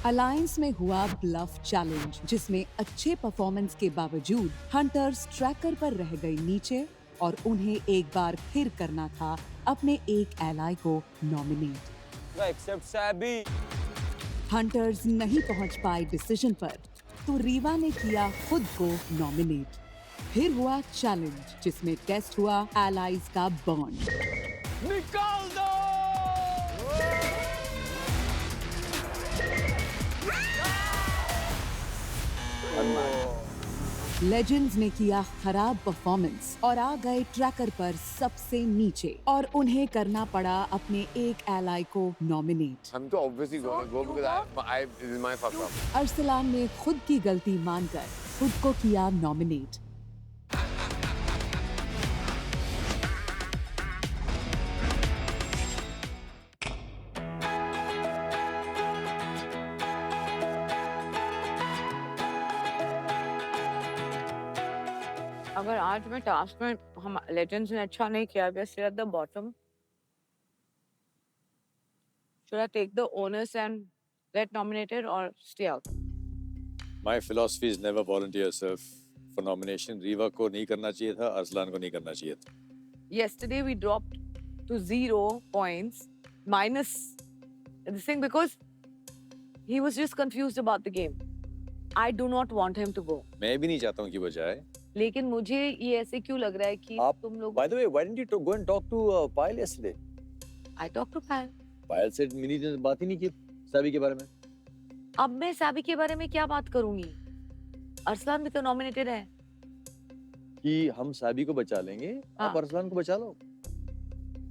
Alliance में हुआ bulb challenge, जिसमें अच्छे परफॉर्मेंस के बावजूद हंटर्स ट्रैकर पर रह गए नीचे और उन्हें एक बार फिर करना था अपने एक एलाय को नॉमिनेट। एक्सेप्ट सैबी। हंटर्स नहीं पहुंच पाए डिसीजन पर, तो रीवा ने किया खुद को नॉमिनेट। फिर हुआ चैलेंज, जिसमें टेस्ट हुआ एलाइज का बॉन्ड। निकाल दो। लेजेंड्स ने किया खराब परफॉर्मेंस और आ गए ट्रैकर पर सबसे नीचे, और उन्हें करना पड़ा अपने एक एलाय को नॉमिनेट। I'm तो obviously gonna go because this is my fuck up. Arsalan ने खुद की गलती मानकर खुद को किया नॉमिनेट। अगर आज में टास्क में हम लेजेंड्स ने अच्छा नहीं किया, we are still at the bottom. Should I take the onus and get nominated or stay out? My philosophy is never volunteer yourself for nomination. Rewa को नहीं करना चाहिए था, अरसलान को नहीं करना चाहिए था। Yesterday we dropped to 0 points minus this thing because he was just confused about the game. I do not want him to go. मैं भी नहीं चाहता हूँ कि वो जाए। लेकिन मुझे ये ऐसे क्यों लग रहा है कि तुम लोग By the way, why didn't you go and talk to Payal yesterday? I talked to Payal. Payal said mini ने बात ही नहीं की सभी के बारे में। अब मैं साबी के बारे में क्या बात करूंगी? अरसलान भी तो नॉमिनेटेड है। कि हम साबी को बचा लेंगे, आप अरसलान को बचा लो।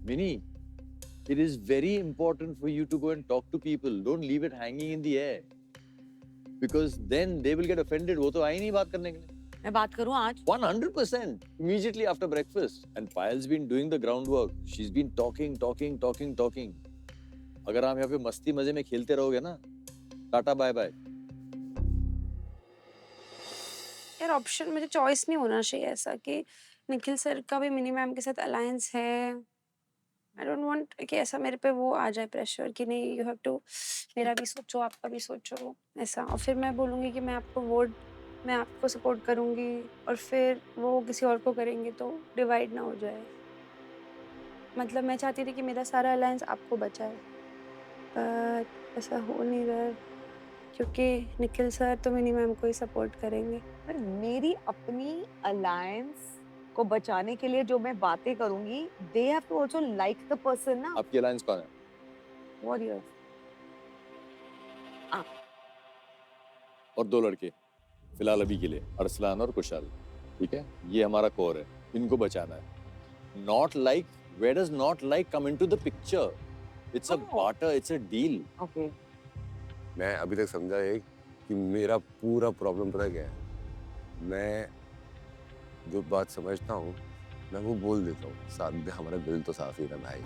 Mini, it is very important for you to go and talk to people. Don't leave it hanging in the air. Because then they will get offended. वो तो आई नहीं बात करने के लिए। मैं बात करूं आज? 100%. Immediately after breakfast. And Payal's been doing the groundwork. She's been talking. अगर आप यहाँ पे मस्ती मजे में खेलते रहोगे ना, टाटा बाय बाय। यार ऑप्शन मुझे चॉइस नहीं होना चाहिए ऐसा कि निखिल सर का भी मिनी मैम के साथ अलायंस है। आई डोंट वांट कि ऐसा मेरे पे वो आ जाए प्रेशर कि नहीं यू हैव टू मेरा भी सोचो आपका भी सोचो ऐसा, और फिर मैं बोलूँगी कि मैं आपको सपोर्ट करूँगी और फिर वो किसी और को करेंगे तो डिवाइड ना हो जाए। मतलब मैं चाहती थी कि मेरा सारा अलायंस आपको बचाए, पर ऐसा हो नहीं रहा है क्योंकि निखिल सर तो मिनी मैम को ही सपोर्ट करेंगे। पर मेरी अपनी अलायंस को बचाने के लिए जो मैं बातें करूंगी, they have to also like the person ना। आपकी अलायंस कौन है? Warriors। आप। और 2 लड़के फिलहाल अभी के लिए, अरसलान और कुशाल। ठीक है, ये हमारा कोर है, इनको बचाना है। Not like, where does not like come into the picture? It's a barter, it's a deal. Okay। मैं अभी तक समझा है कि मेरा पूरा प्रॉब्लम पता क्या है, मैं जो बात समझता हूँ मैं वो बोल देता हूँ। साथ में हमारा दिल तो साफ ही है भाई,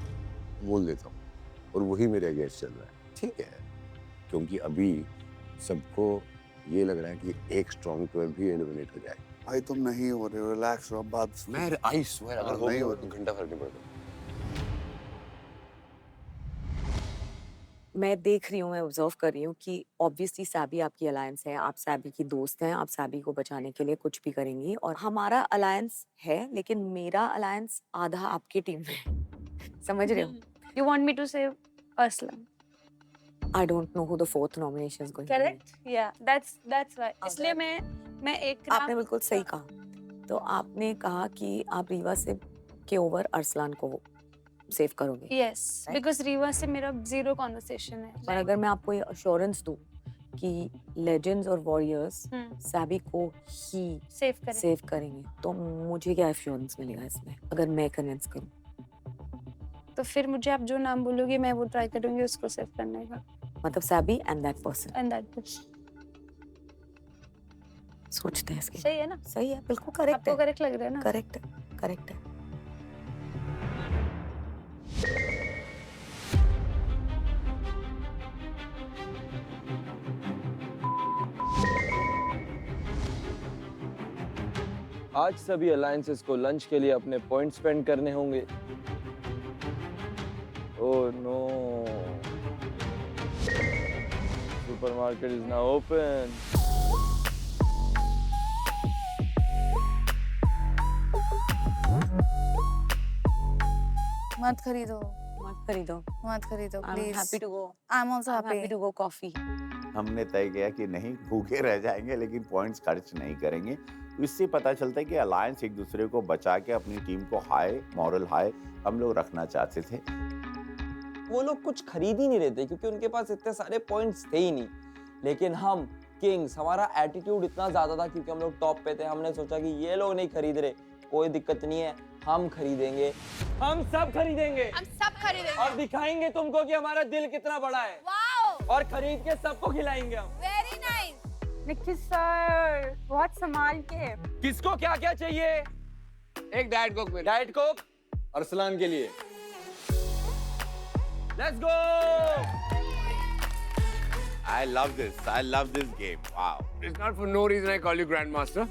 बोल देता हूँ और वही मेरे अगेंस्ट चल रहा है। ठीक है, क्योंकि अभी सबको ये लग रहा है कि एक स्ट्रॉन्ग 12 भी एलिमिनेट हो जाए। भाई तुम नहीं हो रहे हो, रिलैक्स रहो। बात मैं आई स्वेयर अगर नहीं हो तो घंटा फर्क नहीं पड़ता। मैं देख रही हूँ, मैं ऑब्जर्व कर रही हूँ कि ऑब्वियसली सैबी आपकी अलायंस है, आप सैबी की दोस्त हैं, आप सैबी को बचाने के लिए कुछ भी करेंगी, और हमारा अलायंस है, लेकिन मेरा अलायंस आधा आपकी टीम में है। समझ रहे हो? You want me to save Arslan? I don't know who the 4th nomination is going to be. Correct? Yeah, that's why. इसलिए मैं एक आपने बिल्कुल सही कहा। तो आपने कहा कि आप रीवा से के ओवर अरसलान को सेव करोगे। Yes, because रीवा से मेरा जीरो कॉन्वर्सेशन है। पर अगर मैं आपको ये अश्योरेंस दूं कि लेजेंड्स और वॉरियर्स सैबी को ही सेव करेंगे, तो मुझे क्या एश्योरेंस मिलेगा इसमें अगर मैं कन्विंस करूं? तो फिर मुझे आप जो नाम बोलोगे मैं वो ट्राई करूंगी उसको सेव करने का। मतलब SEBI and that person. And that person. सोचते हैं इसके। सही है ना? सही है, बिल्कुल करेक्ट है। आपको करेक्ट लग रहा है ना? करेक्ट है, करेक्ट है। आज सभी अलायंसेस को लंच के लिए अपने पॉइंट स्पेंड करने होंगे। Oh no. supermarket is now open. मत खरीदो मत खरीदो। मत खरीदो I'm please happy to go. I am also I'm happy happy to go coffee. हमने तय किया कि नहीं भूखे रह जाएंगे लेकिन पॉइंट्स खर्च नहीं करेंगे। तो इससे पता चलता है कि अलायंस एक दूसरे को बचा के अपनी टीम को हाई मॉरल हाई हम लोग रखना चाहते थे। वो लोग कुछ खरीद ही नहीं रहे थे क्योंकि उनके पास इतने सारे पॉइंट्स थे ही नहीं। लेकिन हम किंग्स, हमारा एटीट्यूड इतना ज्यादा था क्योंकि हम लोग टॉप पे थे। हमने सोचा कि ये लोग नहीं खरीद रहे, कोई दिक्कत नहीं है, हम खरीदेंगे, हम सब खरीदेंगे और दिखाएंगे तुमको कि हमारा दिल कितना बड़ा है। और खरीद के सबको खिलाएंगे हम। निखिल सर बहुत संभाल के। किसको क्या क्या चाहिए? एक डाइट कोक मेरे। डाइट कोक अरसलान के लिए। Let's go. I love this game. Wow. It's not for no reason I call you Grandmaster.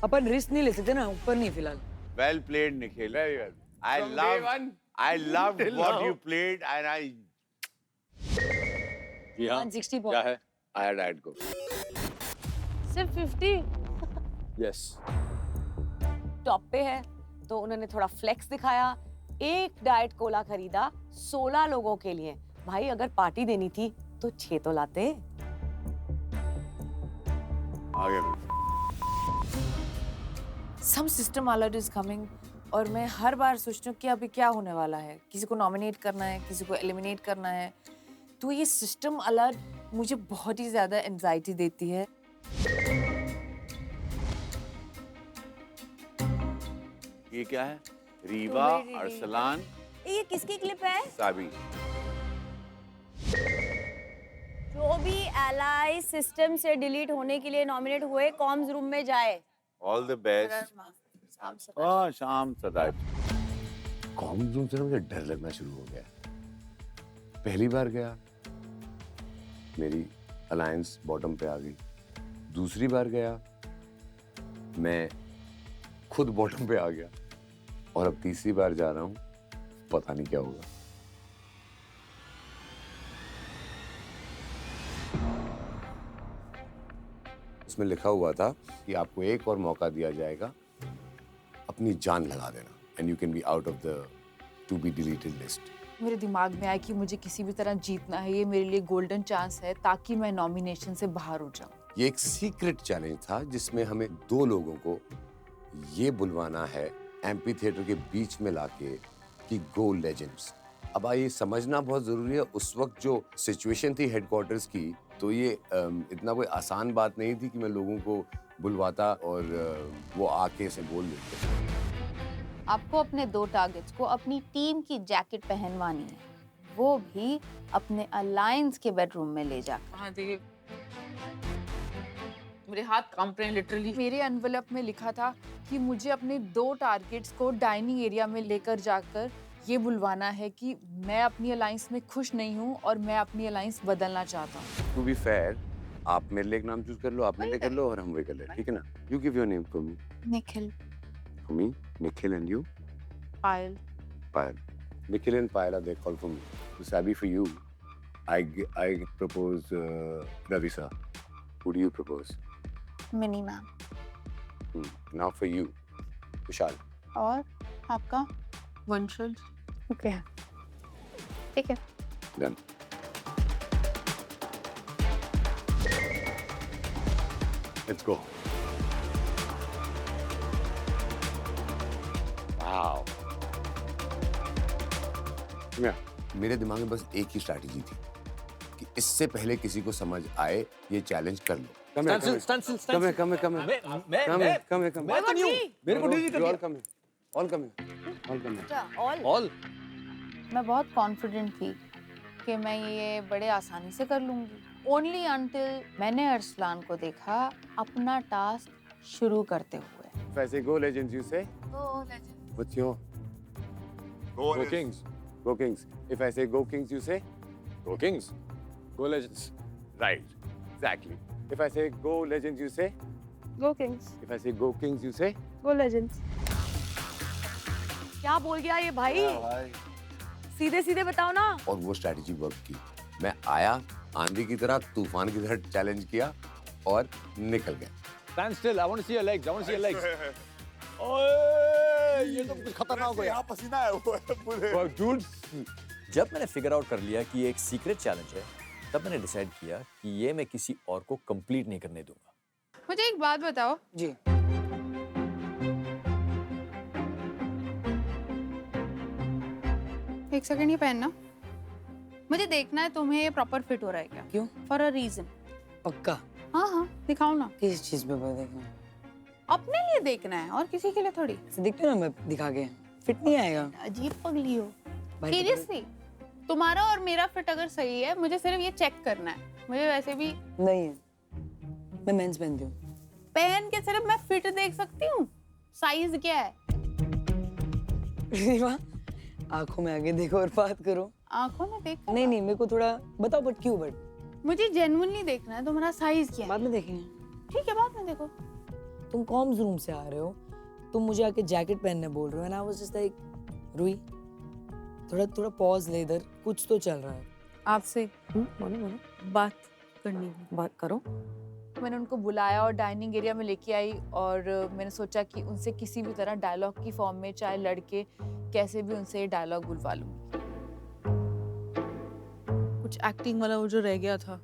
Upon risk नहीं ले सकते ना, ऊपर नहीं फिलहाल। Well played, Nikhil. Very well. I loved till what now. you played and I जी हाँ 160 क्या है? I had diet coke. सिर्फ 50। यस टॉप पे है तो उन्होंने थोड़ा फ्लेक्स दिखाया। एक डाइट कोला खरीदा 16 लोगों के लिए। भाई अगर पार्टी देनी थी तो 6 तो लाते। आगे सम सिस्टम अलर्ट इज कमिंग और मैं हर बार सोचती हूँ कि अभी क्या होने वाला है। किसी को नॉमिनेट करना है, किसी को एलिमिनेट करना है। तो ये सिस्टम अलर्ट मुझे बहुत ही ज्यादा एंजाइटी देती है। ये क्या है? रीवा, अरसलान, ये किसकी क्लिप है? साबी। जो भी एलाई सिस्टम से डिलीट होने के लिए नॉमिनेट हुए कॉम्स रूम में जाए। All the best. हाँ शाम सदाब। कॉम रूम से ना मुझे डर लगना शुरू हो गया। पहली बार गया, मेरी अलायंस बॉटम पे आ गई। दूसरी बार गया, मैं खुद बॉटम पे आ गया। और अब तीसरी बार जा रहा हूँ, पता नहीं क्या होगा। उसमें लिखा हुआ था कि आपको एक और मौका दिया जाएगा, अपनी जान लगा देना, and you can be out of the two be deleted list. मेरे दिमाग में आया कि मुझे किसी भी तरह जीतना है। ये मेरे लिए गोल्डन चांस है ताकि मैं नॉमिनेशन से बाहर हो जाऊं। ये एक सीक्रेट चैलेंज था जिसमें हमें 2 लोगों को ये बुलवाना है एम्पी थिएटर के बीच में लाके कि गो लेजेंड्स। अब ये समझना बहुत जरूरी है, उस वक्त जो सिचुएशन थी हेडक्वार्टर्स की, तो ये इतना कोई आसान बात नहीं थी कि मैं लोगों को बुलवाता और वो आके से बोल देते। आपको अपने 2 टारगेट्स को अपनी टीम की जैकेट पहनवानी है, वो भी अपने अलायंस के बेडरूम में ले जाकर। हाँ देखिए, मेरे हाथ कांप रहे हैं लिटरली। मेरे एनवेलप में लिखा था कि मुझे अपने 2 टारगेट्स को डाइनिंग एरिया में लेकर जाकर ये बुलवाना है कि मैं अपनी अलायंस में खुश नहीं हूँ और मैं अपनी अलायंस बदलना चाहता हूँ। टू बी फेयर, आप मेरे लिए एक नाम चूज कर लो, आप मेरे लिए कर लो और हम वही कर ले, ठीक है ना? You give your name for me. Nikhil. For me, Nikhil, and you? Payal. Payal. Nikhil and Payal are there. Call for me. So Sabi, for you, I propose Ravisa. Who do you propose? Mini ma'am. Now for you, Vishal. और आपका? वंशज। Okay ठीक है। Done. Let's go. Wow. मेरे दिमाग में बस एक ही स्ट्रैटेजी थी कि इससे पहले किसी को समझ आए ये चैलेंज कर लो। Come here. मेरे को नहीं You all come here. All come here. All मैं बहुत कॉन्फिडेंट थी कि मैं ये बड़े आसानी से कर लूंगी। ओनली अनटिल मैंने अरसलान को देखा अपना टास्क शुरू करते हुए। If I say go legends, you say? What's your? Go Kings. Go Kings. If I say go Kings, you say? Go Kings. Go Legends. Right. Exactly. If I say go legends, you say? Go Kings. If I say go Kings, you say? Go Legends. क्या बोल गया ये भाई? सीधे सीधे बताओ ना। और वो स्ट्रैटेजी वर्क की। मैं आया आंधी की तरह, तूफान की तरह चैलेंज किया और निकल गए। Stand still. I want to see your legs. I want to see your legs. ओए, ये तो कुछ खतरनाक हो यहाँ पसीना है वो पूरे। dude. जब मैंने फिगर आउट कर लिया कि ये एक सीक्रेट चैलेंज है, तब मैंने डिसाइड किया कि ये मैं किसी और को कंप्लीट नहीं करने दूंगा। मुझे एक बात बताओ जी। एक सेकंड ये पहनना मुझे देखना है तुम्हें ये प्रॉपर फिट हो रहा है क्या क्यों? फॉर अ रीजन पक्का? हाँ हाँ दिखाओ ना किस चीज पे देखना? अपने लिए देखना है और किसी के लिए थोड़ी देखते ना, मैं दिखा के फिट नहीं आएगा। अजीब पगली हो भाई, सीरियसली तुम्हारा और मेरा फिट अगर सही है मुझे सिर्फ ये चेक करना है मुझे वैसे भी नहीं है, मैं मेंस पहनती हूँ। पहन के सिर्फ मैं फिट देख सकती हूँ साइज क्या है आंखों में आगे देखो और बात करो। आंखों में देख नहीं नहीं, मेरे को थोड़ा बताओ, बट क्यों? बट मुझे जेन्युइनली देखना है तुम्हारा साइज क्या है बाद में देखेंगे। ठीक है बाद में देखो तुम कॉम्स रूम से आ रहे हो, तुम मुझे आके जैकेट पहनने बोल रहे हो, and I was just like रुई थोड़ा पॉज ले, इधर कुछ तो चल रहा है। आपसे बोलो बोलो बात करनी है। बात करो। मैंने उनको बुलाया और डाइनिंग एरिया में लेके आई और मैंने सोचा कि उनसे किसी भी तरह डायलॉग की फॉर्म में, चाहे लड़के कैसे भी उनसे ये डायलॉग बुलवा लूं। कुछ एक्टिंग वाला वो जो रह गया था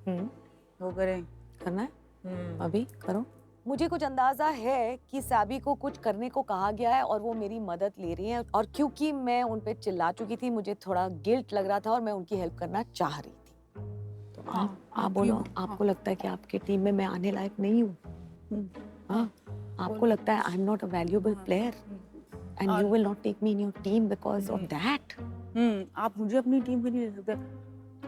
वो करें। करना है अभी करो। मुझे कुछ अंदाजा है कि सैबी को कुछ करने को कहा गया है और वो मेरी मदद ले रही है, और क्योंकि मैं उन पे चिल्ला चुकी थी मुझे थोड़ा गिल्ट लग रहा था और मैं उनकी हेल्प करना चाह रही थी। तो आप बोलो, आपको लगता है कि आपके टीम में मैं आने लायक नहीं हूँ? हाँ, आपको लगता है I am not a valuable player and you will not take me in your team because of that? आप मुझे अपनी टीम में नहीं ले सकते,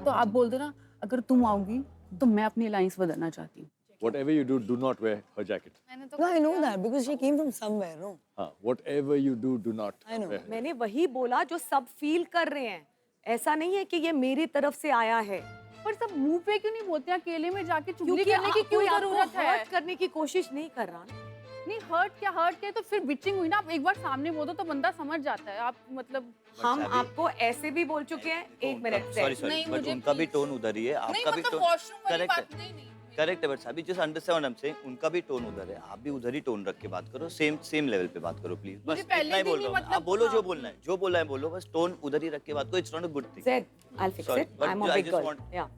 तो आप बोल दो ना अगर तुम आओगी तो मैं अपनी अलायंस बदलना चाहती हूँ। Whatever you do, do not wear her jacket. No, I know that because she came from somewhere, no? हाँ, whatever you do, do not. I know. wear her. मैंने वही बोला जो सब फील कर रहे हैं। ऐसा नहीं है कि ये मेरी तरफ से आया है। पर सब मुंह पे क्यों नहीं बोलते, अकेले में जाके चुगली क्योंकि करने की क्यों जरूरत है? हर्ट करने की कोशिश नहीं कर रहा ना। नहीं हर्ट क्या तो फिर बिचिंग हुई ना, आप एक बार सामने बोल दो तो बंदा समझ जाता है। आप मतलब हम आपको ऐसे भी बोल चुके हैं। एक मिनट से सॉरी बट उनका भी टोन उधर ही है, आपका भी टोन करेक्ट है। करेक्ट है बट अभी जस्ट अंडरस्टैंड हम से उनका भी टोन उधर है, आप भी उधर ही टोन रख के बात करो, सेम लेवल पे बात करो प्लीज। बस इतना ही बोल रहा हूं, आप बोलो जो बोलना है, जो बोलना है बोलो, बस टोन उधर ही रख के बात करो। It's not a good thing. Zed, I'll fix Sorry, it. but I'm a I big just girl. want- Yeah,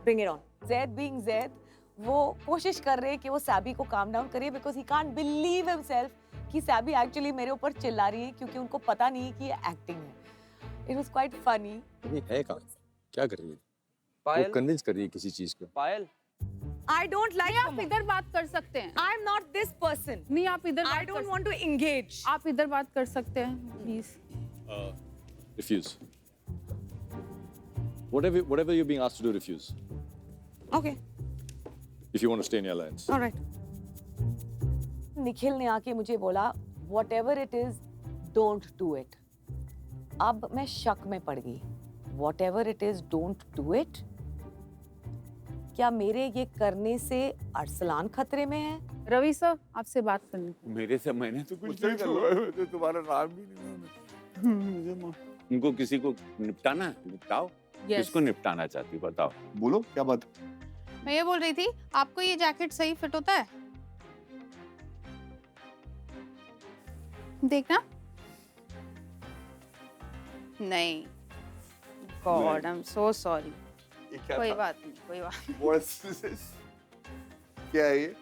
bring it on. Zed being Zed, वो कोशिश कर रहे हैं कि वो सैबी को काम डाउन करे because he can't believe himself कि सैबी एक्चुअली मेरे ऊपर चिल्ला रही है क्योंकि उनको पता नहीं है कि ये एक्टिंग है। It was quite funny. ये है कहाँ? क्या कर रही है? पायल? वो कन्विंस कर रही है किसी चीज को। पायल, I don't like आप इधर बात कर सकते हैं। I'm not this person. नहीं आप इधर I don't want to engage. आप इधर बात कर सकते हैं please. Refuse. Whatever you're being asked to do, refuse. Okay, If you want to stay in your alliance. all right. Nikhil ने आके मुझे बोला whatever it is, don't do it. अब मैं शक में पड़ गई। Whatever it is, don't do it. क्या मेरे ये करने से अरसलान खतरे में है? रवि सर आपसे बात करनी। मेरे से मैंने तो कुछ नहीं छुआ, तो तुम्हारा नाम भी नहीं। उनको किसी को निपटाना है, निपटाओ। किसको निपटाना चाहती हो बताओ। बोलो क्या बात? मैं ये बोल रही थी आपको ये जैकेट सही फिट होता है? देखना नहीं। God I am so sorry. कोई बात नहीं। क्या है ये?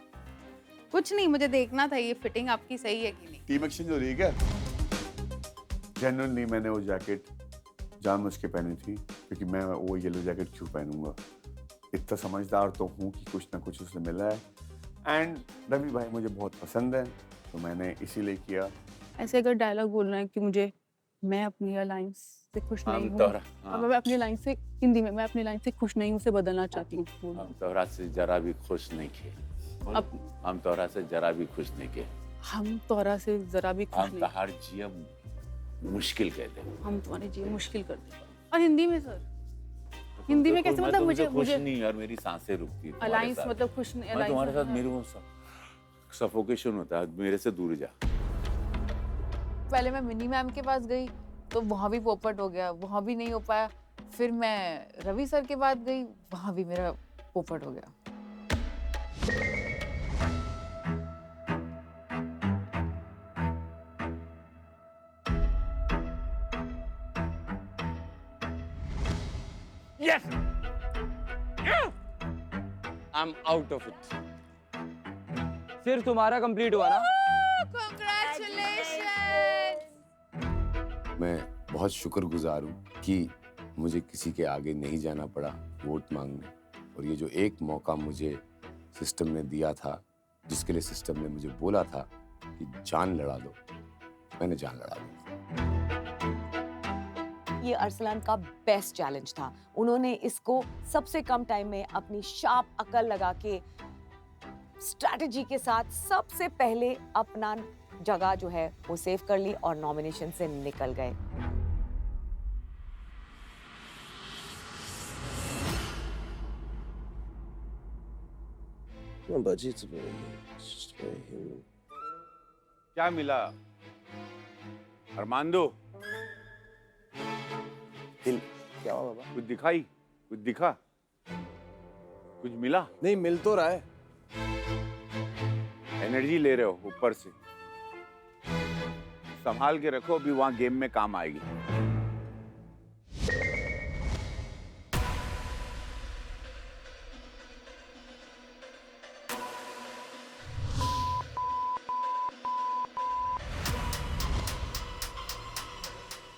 कुछ नहीं, मुझे देखना था ये फिटिंग आपकी सही है कि नहीं। टीम एक्सचेंज हो रही है क्या? जेन्युइनली मैंने वो जैकेट जानबूझ के पहनी थी क्योंकि मैं वो येलो जैकेट क्यों पहनूंगा। इतना समझदार तो हूँ कि कुछ ना कुछ उससे मिला है एंड रवि भाई मुझे बहुत पसंद है तो मैंने इसीलिए किया। ऐसे अगर डायलॉग बोलना है कि मुझे मैं अपनी अलायंस से खुश नहीं हूँ, अब मैं अपनी अलायंस से हिंदी में मैं अपनी अलायंस से खुश नहीं हूँ उसे बदलना चाहती हूँ। हम तोहरा से जरा भी खुश नहीं थे। हम तोहरा से जरा भी खुश नहीं के। हम तोहरा से जरा भी खुश हम नहीं। तहार जिया मुश्किल कहते हैं। हम तुम्हारे जीवन मुश्किल कर दें। और हिंदी में सर, हिंदी में कैसे मतलब मुझे खुश नहीं यार, मेरी सांसें रुकती हैं तुम्हारे अलायंस साथ। मतलब खुश नहीं। मैं तुम्हारे साथ मेरे को सफोकेशन होता है, मेरे से दूर जा। पहले मैं मिनी मैम के पास गई तो वहाँ भी पोपट हो गया, वहाँ भी नहीं हो पाया। फिर मैं रवि सर के पास गई, वहाँ भी मेरा पोपट हो गया। Yes! Yes! I'm out of it. सिर्फ तुम्हारा कंप्लीट हुआ ना? मैं बहुत शुक्रगुजार हूँ कि मुझे किसी के आगे नहीं जाना पड़ा वोट मांगने, और ये जो एक मौका मुझे सिस्टम ने दिया था, जिसके लिए सिस्टम ने मुझे बोला था कि जान लड़ा दो, मैंने जान लड़ा दी। ये अरसलान का बेस्ट चैलेंज था। उन्होंने इसको सबसे कम टाइम में अपनी शार्प अकल लगा के स्ट्रैटेजी के साथ सबसे पहले अपना जगह जो है वो सेव कर ली और नॉमिनेशन से निकल गए। क्या मिला अरमांदो? क्या हुआ बाबा? कुछ दिखाई, कुछ दिखा, कुछ मिला? नहीं, मिल तो रहा है। एनर्जी ले रहे हो ऊपर से, संभाल के रखो, अभी वहां गेम में काम आएगी।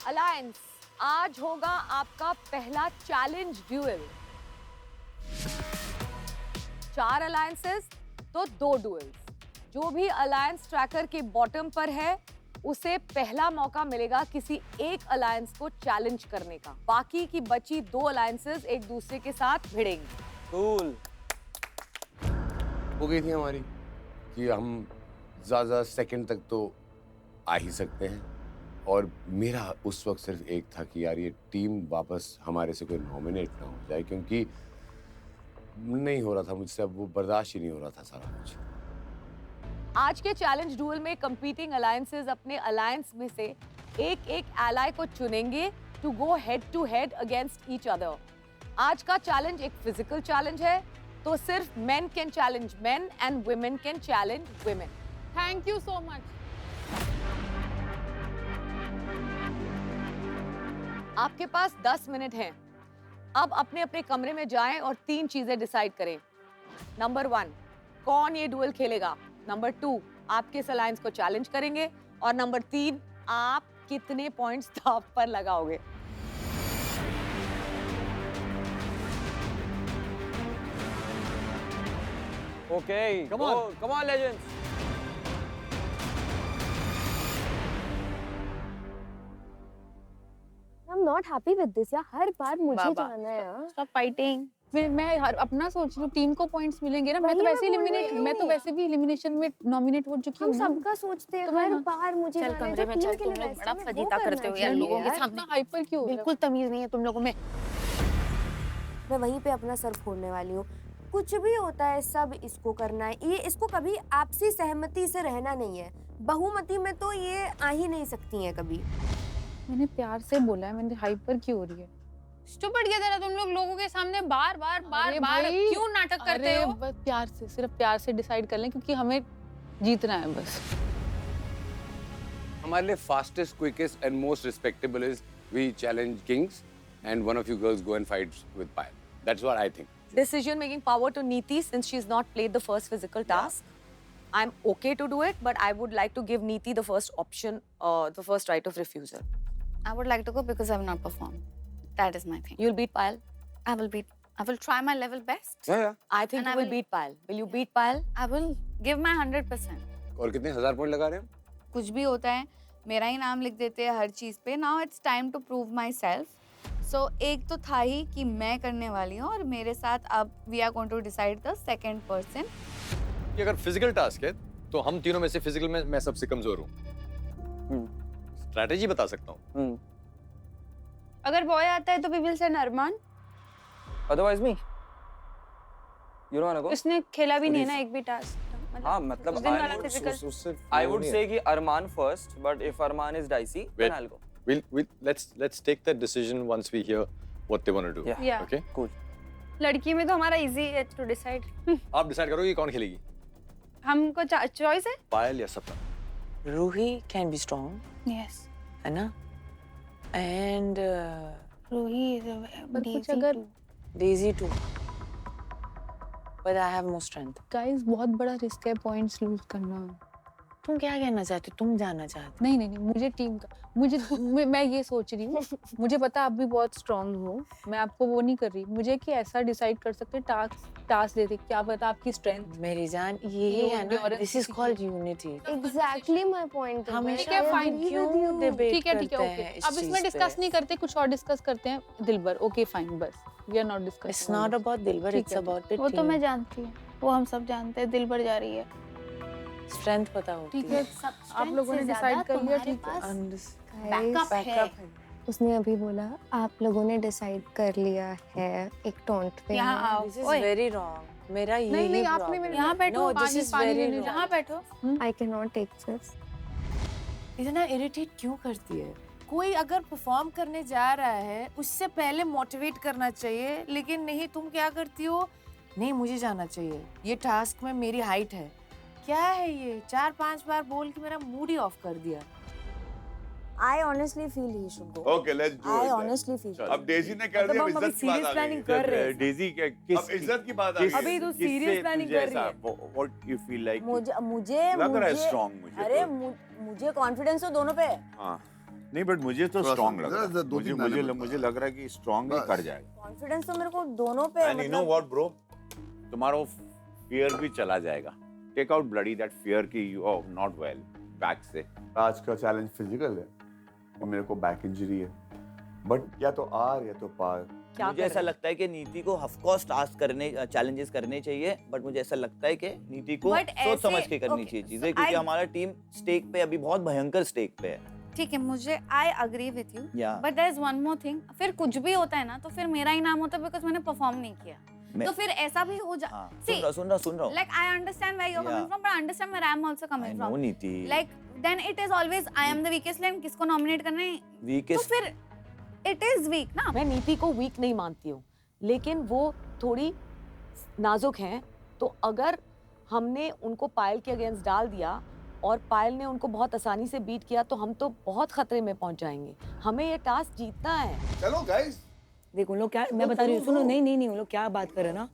अलायंस, आज होगा आपका पहला चैलेंज ड्यूएल। 4 अलायंसेस तो 2 डुएल्स। जो भी अलायंस ट्रैकर के बॉटम पर है उसे पहला मौका मिलेगा किसी एक अलायंस को चैलेंज करने का। बाकी की बची 2 अलायंसेस एक दूसरे के साथ भिड़ेंगी। कूल। हो गई थी हमारी कि हम ज़्यादा सेकंड तक तो आ ही सकते हैं, और मेरा उस वक्त सिर्फ एक था कि यार ये टीम वापस हमारे से कोई नॉमिनेट ना हो जाए, क्योंकि नहीं हो रहा था मुझसे, अब वो बर्दाश्त ही नहीं हो रहा था सारा कुछ। आज के चैलेंज डुएल में कंपीटिंग अलायंसेस अपने अलायंस में से एक एलाय को चुनेंगे to go head to head against each other. आज का चैलेंज एक फिजिकल चैलेंज है, तो सिर्फ men can challenge men and women can challenge women. Thank you so much. आपके पास 10 मिनट हैं। अब अपने अपने कमरे में जाएं और 3 चीजें डिसाइड करें। नंबर 1, कौन ये डुएल खेलेगा। नंबर 2, आप किस अलायंस को चैलेंज करेंगे। और नंबर 3, आप कितने पॉइंट्स दांव पर लगाओगे। Okay, come on legends. I'm not happy with this यार, हर बार मुझे बाबा, जाना है यार। Stop fighting। मैं अपना सोच रही हूँ, टीम को पॉइंट्स मिलेंगे ना। मैं तो वही वैसे मैं बोल एलिमिनेट, रही हूँ। मैं तो वैसे भी एलिमिनेशन में नॉमिनेट हो चुकी हम हूँ। सबका सोचते हैं, तो मैं हर ना- बार मुझे चल जाना है, कमरे जो में टीम चल, के तुम लिए लोग best बड़ा है, मैं वो फजीता करते करना हो यार चाहिए लोगों के यार। सामने। हाइपर क्यों हो रहे हो? बिल्कुल तमीज नहीं है तुम लोगों में। मैं वहीं पे अपना सर फोड़ने वाली हूँ। कुछ भी होता है सब इसको करना है, ये इसको कभी आपसी सहमति से रहना नहीं है। बहुमति में तो ये आ ही नहीं सकती हैं कभी। मैंने प्यार से बोला है, मैंने हाइपर क्यों हो रही है? स्टूपिड क्या तेरा, तुम लोग लोगों के सामने बार बार क्यों नाटक करते हो? बस प्यार से, सिर्फ प्यार से डिसाइड कर लें, क्योंकि हमें जीतना है बस। हमारे लिए fastest, quickest and most respectable is we challenge kings and one of you girls go and fight with Payal. That's what I think. Decision making power to Neeti since she's not played the first physical task. I'm okay to do it, but I would like to give Neeti the first option, the first right of refusal. I would like to go because I have not performed. That is my thing. You'll beat Payal? I will try my level best. Yeah. I think And you I will beat Payal. Will you beat Payal? I will give my 100%. और कितने 1000 point लगा रहे हैं? कुछ भी होता है, मेरा ही नाम लिख देते हैं हर चीज पे। Now it's time to prove myself. So एक तो था ही कि मैं करने वाली हूँ, और मेरे साथ अब we are going to decide the second person. कि अगर फिजिकल टास्क है तो हम तीनों में से फिजिकल में मैं सबसे कमजोर हूँ। स्ट्रैटेजी बता सकता हूँ। अगर बॉय आता है तो we will send Arman. Otherwise me. You know want to go? उसने खेला भी नहीं है ना एक भी टास्क। हाँ, मतलब उस दिन वाला physical। I would say कि अरमान first, but if Arman is dicey, then I'll go. Let's take that decision once we hear what they want to do. Yeah. Okay. Cool. लड़की में तो हमारा इजी है टू डिसाइड। आप decide करो कि कौन खेलेगी। हमको चॉइस है। पायल या Sapna. Ruhi can be strong, yes है ना? एंड रूही इज पर कुछ अगर Daisy too, but I have more strength. Guys बहुत बड़ा रिस्क है पॉइंट्स लूज करना। तुम क्या कहना चाहते हो? तुम जाना चाहते नहीं नहीं नहीं, मुझे टीम का मैं ये सोच रही हूँ, मुझे पता आप भी बहुत स्ट्रांग हो, मैं आपको वो नहीं कर रही, मुझे कि ऐसा डिसाइड कर सकते हैं टास्क देते, क्या पता आपकी स्ट्रेंथ। हो? मेरी जान यही है ना, this is called unity. Exactly my point. हमेशा क्यों डिबेट ठीक है ओके, अब इसमें डिस्कस नहीं करते, कुछ और डिस्कस करते हैं। दिलबर ओके फाइन, बस we are not discussing. It's not about Dilbar, it's about the वो तो मैं जानती हूँ, वो हम सब जानते हैं। दिलबर जा रही है। स्ट्रेंथ पता होती ठीक है, आप लोगों ने डिसाइड कर लिया, ठीक है। बैकअप है। उसने अभी बोला आप लोगों ने डिसाइड कर लिया है, एक टोंट पे। यहाँ आओ। This is very wrong. मेरा ये नहीं नहीं, आपने मेरे यहाँ बैठो, पानी लेने यहाँ बैठो। I can not take this. इतना इरिटेट क्यों करती है? कोई अगर परफॉर्म करने जा रहा है उससे पहले मोटिवेट करना चाहिए, लेकिन नहीं, तुम क्या करती हो? नहीं मुझे जाना चाहिए, ये टास्क में मेरी हाइट है। क्या है ये? 4-5 बार बोल के मेरा मूड ही ऑफ कर दिया। I honestly feel he should go. Okay, let's do I it. honestly feel. अब डेजी ने कर दिया, अब इज्जत की बात आ गई। कर रहे हैं। डेजी अब इज्जत की बात आ गई। अभी तो सीरियस प्लानिंग कर रही है। What you feel like? मुझे लग रहा है स्ट्रांग मुझे। अरे मुझे कॉन्फिडेंस हो दोनों पे। हाँ नहीं, बट मुझे तो थोड़ा स्ट्रांग सा- लग रहा जरा है। दो तीन गाने बता। मुझे लग रहा है कि स्ट्रांग ही बस। कर जाएगा। कॉन्फिडेंस तो मेरे को दोनों पे है, and you know what bro, तुम्हारा फियर भी चला जाएगा। Take out bloody that fear कि you are not well back से। आज का चैलेंज फिजिकल है और मेरे को बैक इंजरी है, बट या तो आर या तो पार। मुझे ऐसा लगता है कि नीति को ऑफ कोर्स टास्क करने, चैलेंजेस करने चाहिए, बट मुझे ऐसा लगता है कि नीति को But सोच ऐसे- समझ के करनी okay, चाहिए चीजें, so क्योंकि I- हमारा टीम स्टेक पे अभी बहुत भयंकर स्टेक पे है। ठीक है, मुझे I agree with you, Yeah. But there is one more thing. फिर कुछ भी होता है ना तो फिर मेरा ही नाम होता है, बिकॉज मैंने परफॉर्म नहीं किया। तो फिर ऐसा भी हो जा। हाँ, See, सुन रहा हूँ। like I understand where you're coming Yeah. from, but I understand where I'm also I coming know from. नीति। Like then it is always I am the weakest link, किसको नॉमिनेट करना है? तो वीकेस्ट फिर it is weak ना। मैं नीति को वीक नहीं मानती हूँ, लेकिन वो थोड़ी नाजुक हैं। तो अगर हमने उनको पायल के अगेंस्ट डाल दिया और पायल ने उनको बहुत आसानी से बीट किया, तो हम तो बहुत खतरे में पहुंच जाएंगे। हमें ये टास्क जीतना है। चलो गाइस, देखो लोग क्या, मैं बता रही हूँ, सुनो, नहीं नहीं नहीं, वो लोग क्या बात कर रहे हैं ना,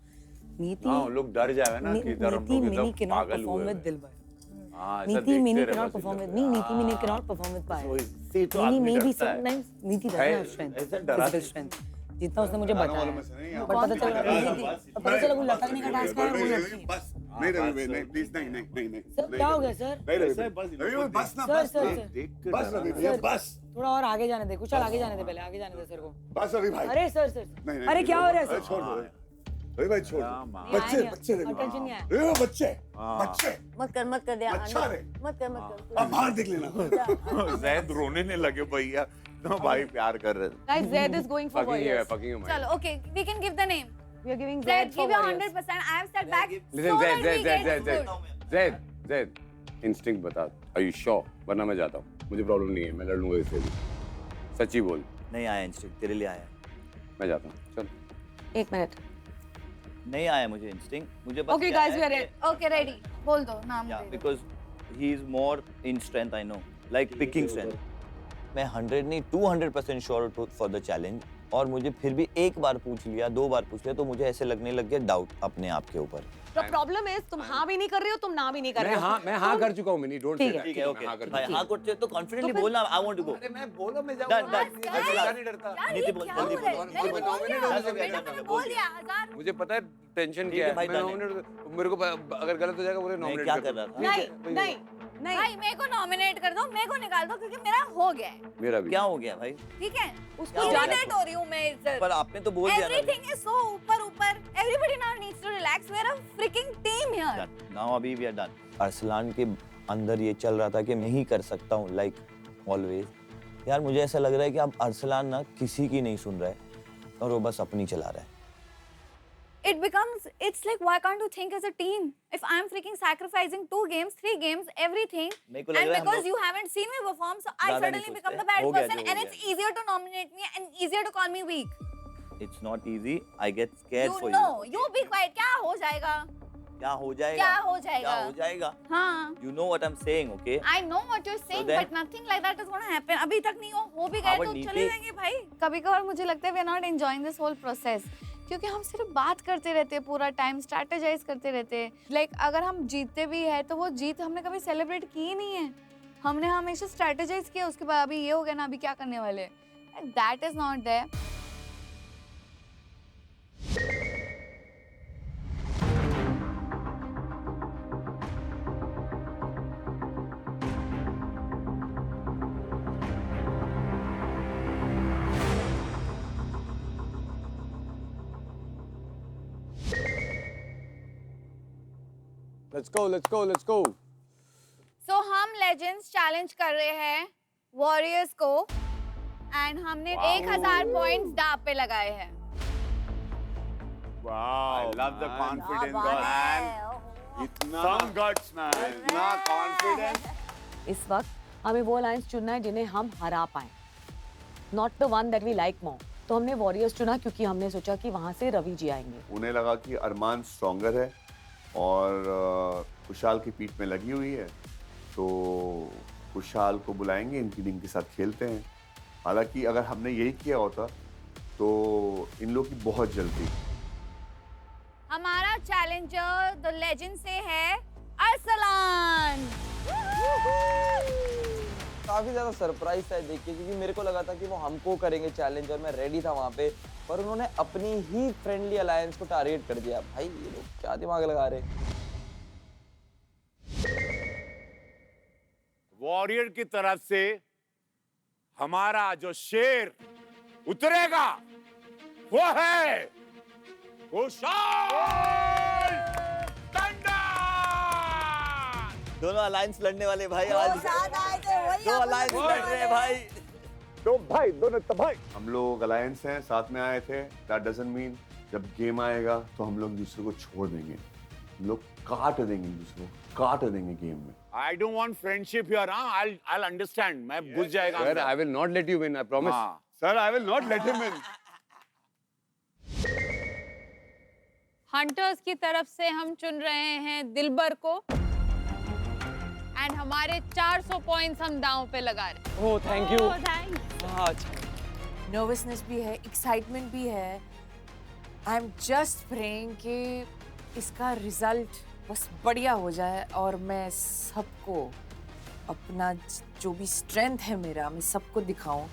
नीति हाँ लोग डर जाए ना कि इधर हम नीति लोग मिनी इधर के नॉट पागल परफॉर्म हुए विद हैं। दिलबर। हाँ, ऐसा नीति मिनी देखते के रहे नॉट बस परफॉर्म इधर विद पे। मी, नीति मिनी के हाँ। नॉट परफॉर्म विद पायल। तो इससे तो नहीं आदमी मे बी डरता है। समटाइम्स नीति है, डजंट हैव स्ट्रेंथ, ऐसा डरा फिजिकल स्ट्रेंथ जितना उसने मुझे गाना बताया वालों में से नहीं है। पर पता चला वो लटकने का टास्क है, वो लटकी है। बस नहीं रवि भाई, नहीं प्लीज, नहीं नहीं नहीं नहीं सर क्या हो गया सर? नहीं रवि भाई, रवि भाई बस ना, सर बस सर ना। सर बस रवि भैया, बस थोड़ा और आगे जाने दे, कुछ आगे जाने दे, पहले आगे जाने दे सर को। बस रवि भाई। अरे सर सर नहीं, नहीं, अरे क्या हो रहा है अरे सर? छोड़ दो रवि भाई, छोड़ हाँ, दो। माँ। बच्चे आएंगे, बच्चे रवि भाई, attention नहीं आया। रवि भाई, बच्चे हाँ। बच्चे मत कर दे, अच्छा रे। मत कर। अब बाहर देख लेना। जैद रोने नहीं लगे भैया, तो भाई प्यार कर रहे थे। Guys, Zaid is going for warriors. चलो okay, we can give the name. We are giving Zaid, Zaid for give your warriors. 100%. I have stepped back Listen, so Zaid, that we Zaid, get Zaid, good. Zaid, instinct बता, are you sure? वरना मैं जाता हूँ, मुझे problem नहीं है, मैं लड़ लूंगा इससे भी। सच्ची बोल। नहीं आया इंस्टिंक्ट, तेरे लिए आया। मैं जाता हूँ, चल। 1 मिनट। नहीं आया मुझे इंस्टिंक्ट, मुझे बस Okay, क्या guys, है we are कि- ready. Okay, ready. बोल दो नाम Yeah, दे दो। because he is more in strength, I know, like picking strength. मैं 100 नहीं 200% श्योर फॉर द चैलेंज, और मुझे फिर भी एक बार पूछ लिया, 2 बार पूछ लिया, तो मुझे ऐसे लगने लग गया डाउट अपने आप के ऊपर। The problem is तुम हाँ भी नहीं कर रही हो, तुम ना भी नहीं कर रहे हो। मैं हाँ कर चुका हूँ मिनी, डोंट से ठीक है, ओके हाँ कर भाई, हाँ करते तो कॉन्फिडेंटली बोलना, आई वांट टू गो। अरे मैं बोलो, मैं डन जाऊंगा, डन नहीं डरता। नीति बोल, जल्दी बोल। बोल दिया हजार। मुझे पता है टेंशन ठीक क्या है है, भाई, मैं डन है। nominate- मेरे को अगर गलत हो जाएगा मुझे नहीं, नॉमिनेट क्या कर रहा था? नहीं नहीं भाई, मेरे को नॉमिनेट कर दो, मेरे को निकाल दो, क्योंकि मेरा हो गया है। मेरा भी क्या हो गया भाई? ठीक है, उसको इरिटेट हो रही हूँ मैं इधर। पर आपने तो बोल दिया ना। Everything is so ऊपर। Everybody now needs to relax. We are a freaking team here. Now अभी वी आर डन। अरसलान के अंदर ये चल रहा था कि मैं ही कर सकता हूँ, लाइक ऑलवेज। यार मुझे ऐसा लग रहा है कि अब अरसलान ना किसी की नहीं सुन रहा है और वो बस अपनी चला रहा है। It's like, why can't you think as a team? If I'm freaking sacrificing 2 games, 3 games, everything, मेरे को लग and रहा है हम because लोग you haven't seen me perform, so I ज़्यादा नहीं suddenly become सोचते। the bad हो गया person, जो हो and गया। it's easier to nominate me and easier to call me weak. It's not easy. I get scared for you be quiet. क्या हो जाएगा? क्या हो जाएगा? क्या हो जाएगा? क्या हो जाएगा? हाँ. You know what I'm saying, okay? I know what you're saying, then- but nothing like that is going to happen. अभी तक नहीं हो भी गए but तो नीचे- चले जाएंगे भाई. कभी-कभार मुझे लगता है we are not enjoying this whole process. क्योंकि हम सिर्फ बात करते रहते हैं पूरा टाइम, स्ट्रैटेजाइज करते रहते हैं. लाइक अगर हम जीतते भी है तो वो जीत हमने कभी सेलिब्रेट की ही नहीं है. हमने हमेशा स्ट्रैटेजाइज किया, उसके बाद अभी ये हो गया ना, अभी क्या करने वाले. That is not there. Let's go, let's go, let's go. So हम लेजेंड्स चैलेंज कर रहे हैं वॉरियर्स को एंड हमने 1000 पॉइंट्स दाव पे लगाए हैं. Wow, I love the confidence, man. Some guts, man. इतना confidence. इस वक्त हमें वो अलायंस चुनना है जिन्हें हम हरा पाएं, not the one that we like more. तो हमने वॉरियर्स चुना क्योंकि हमने सोचा कि वहां से रवि जी आएंगे. उन्हें लगा कि अरमान स्ट्रॉन्गर है और कुशाल की पीठ में लगी हुई है, तो कुशाल को बुलाएंगे, इनकी टीम के साथ खेलते हैं. हालांकि अगर हमने यही किया होता तो इन लोग की बहुत जल्दी. हमारा चैलेंजर द लेजेंड से है अरसलान. काफी ज्यादा सरप्राइज था देख के, क्योंकि मेरे को लगा था कि वो हमको करेंगे चैलेंज और मैं रेडी था वहां पे, पर उन्होंने अपनी ही फ्रेंडली अलायंस को टारगेट कर दिया. भाई ये लोग क्या दिमाग लगा रहे. वॉरियर की तरफ से हमारा जो शेर उतरेगा वो है कुशाल टंडन. दोनों अलायंस लड़ने वाले भाई आज. दो अलायंस लड़ रहे हैं भाई. दोनों तबाही. हम लोग अलायंस हैं, साथ में आए थे. दैट डजंट मीन जब गेम आएगा तो हम लोग दूसरे को छोड़ देंगे. हम लोग काट देंगे, दूसरे को काट देंगे गेम में. I don't want friendship here, huh? I'll understand. मैं बुझ जाएगा. Sir, I will not let you win, I promise. हाँ. Sir, I will not let him in. Hunters की तरफ से हम चुन रहे हैं दिलबर को एंड हमारे 400 पॉइंट्स हम दांव पे लगा रहे हैं. Oh thank you. अच्छा, नर्वसनेस भी है, एक्साइटमेंट भी है. आई एम जस्ट प्रेइंग कि इसका रिजल्ट बस बढ़िया हो जाए और मैं सबको अपना जो भी स्ट्रेंथ है मेरा, मैं सबको दिखाऊं.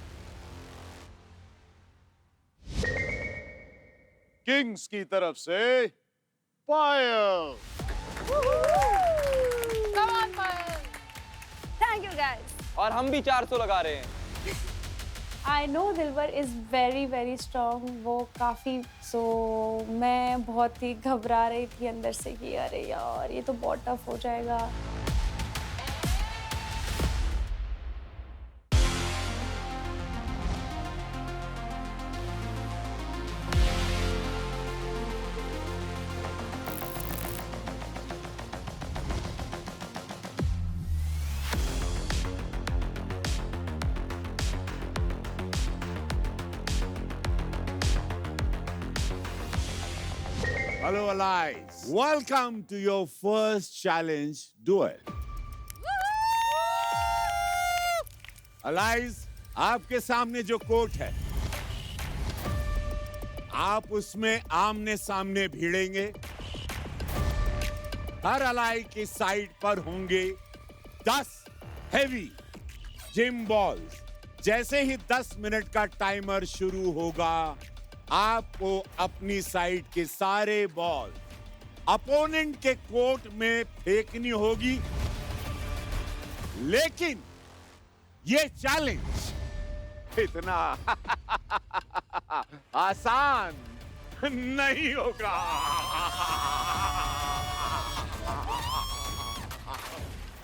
किंग्स की तरफ से पायल. Thank you guys. और हम भी 400 लगा रहे हैं. I know Dilbar is very very strong. वो काफ़ी मैं बहुत ही घबरा रही थी अंदर से कि अरे यार ये तो बहुत टफ हो जाएगा. Hello, allies. Welcome to your first challenge duel. Allies, आपके सामने जो कोर्ट है, आप उसमें आमने सामने भिड़ेंगे. हर अलाई की साइड पर होंगे 10 हेवी जिम बॉल्स. जैसे ही 10 मिनट का टाइमर शुरू होगा, आपको अपनी साइड के सारे बॉल अपोनेंट के कोर्ट में फेंकनी होगी. लेकिन ये चैलेंज इतना आसान नहीं होगा.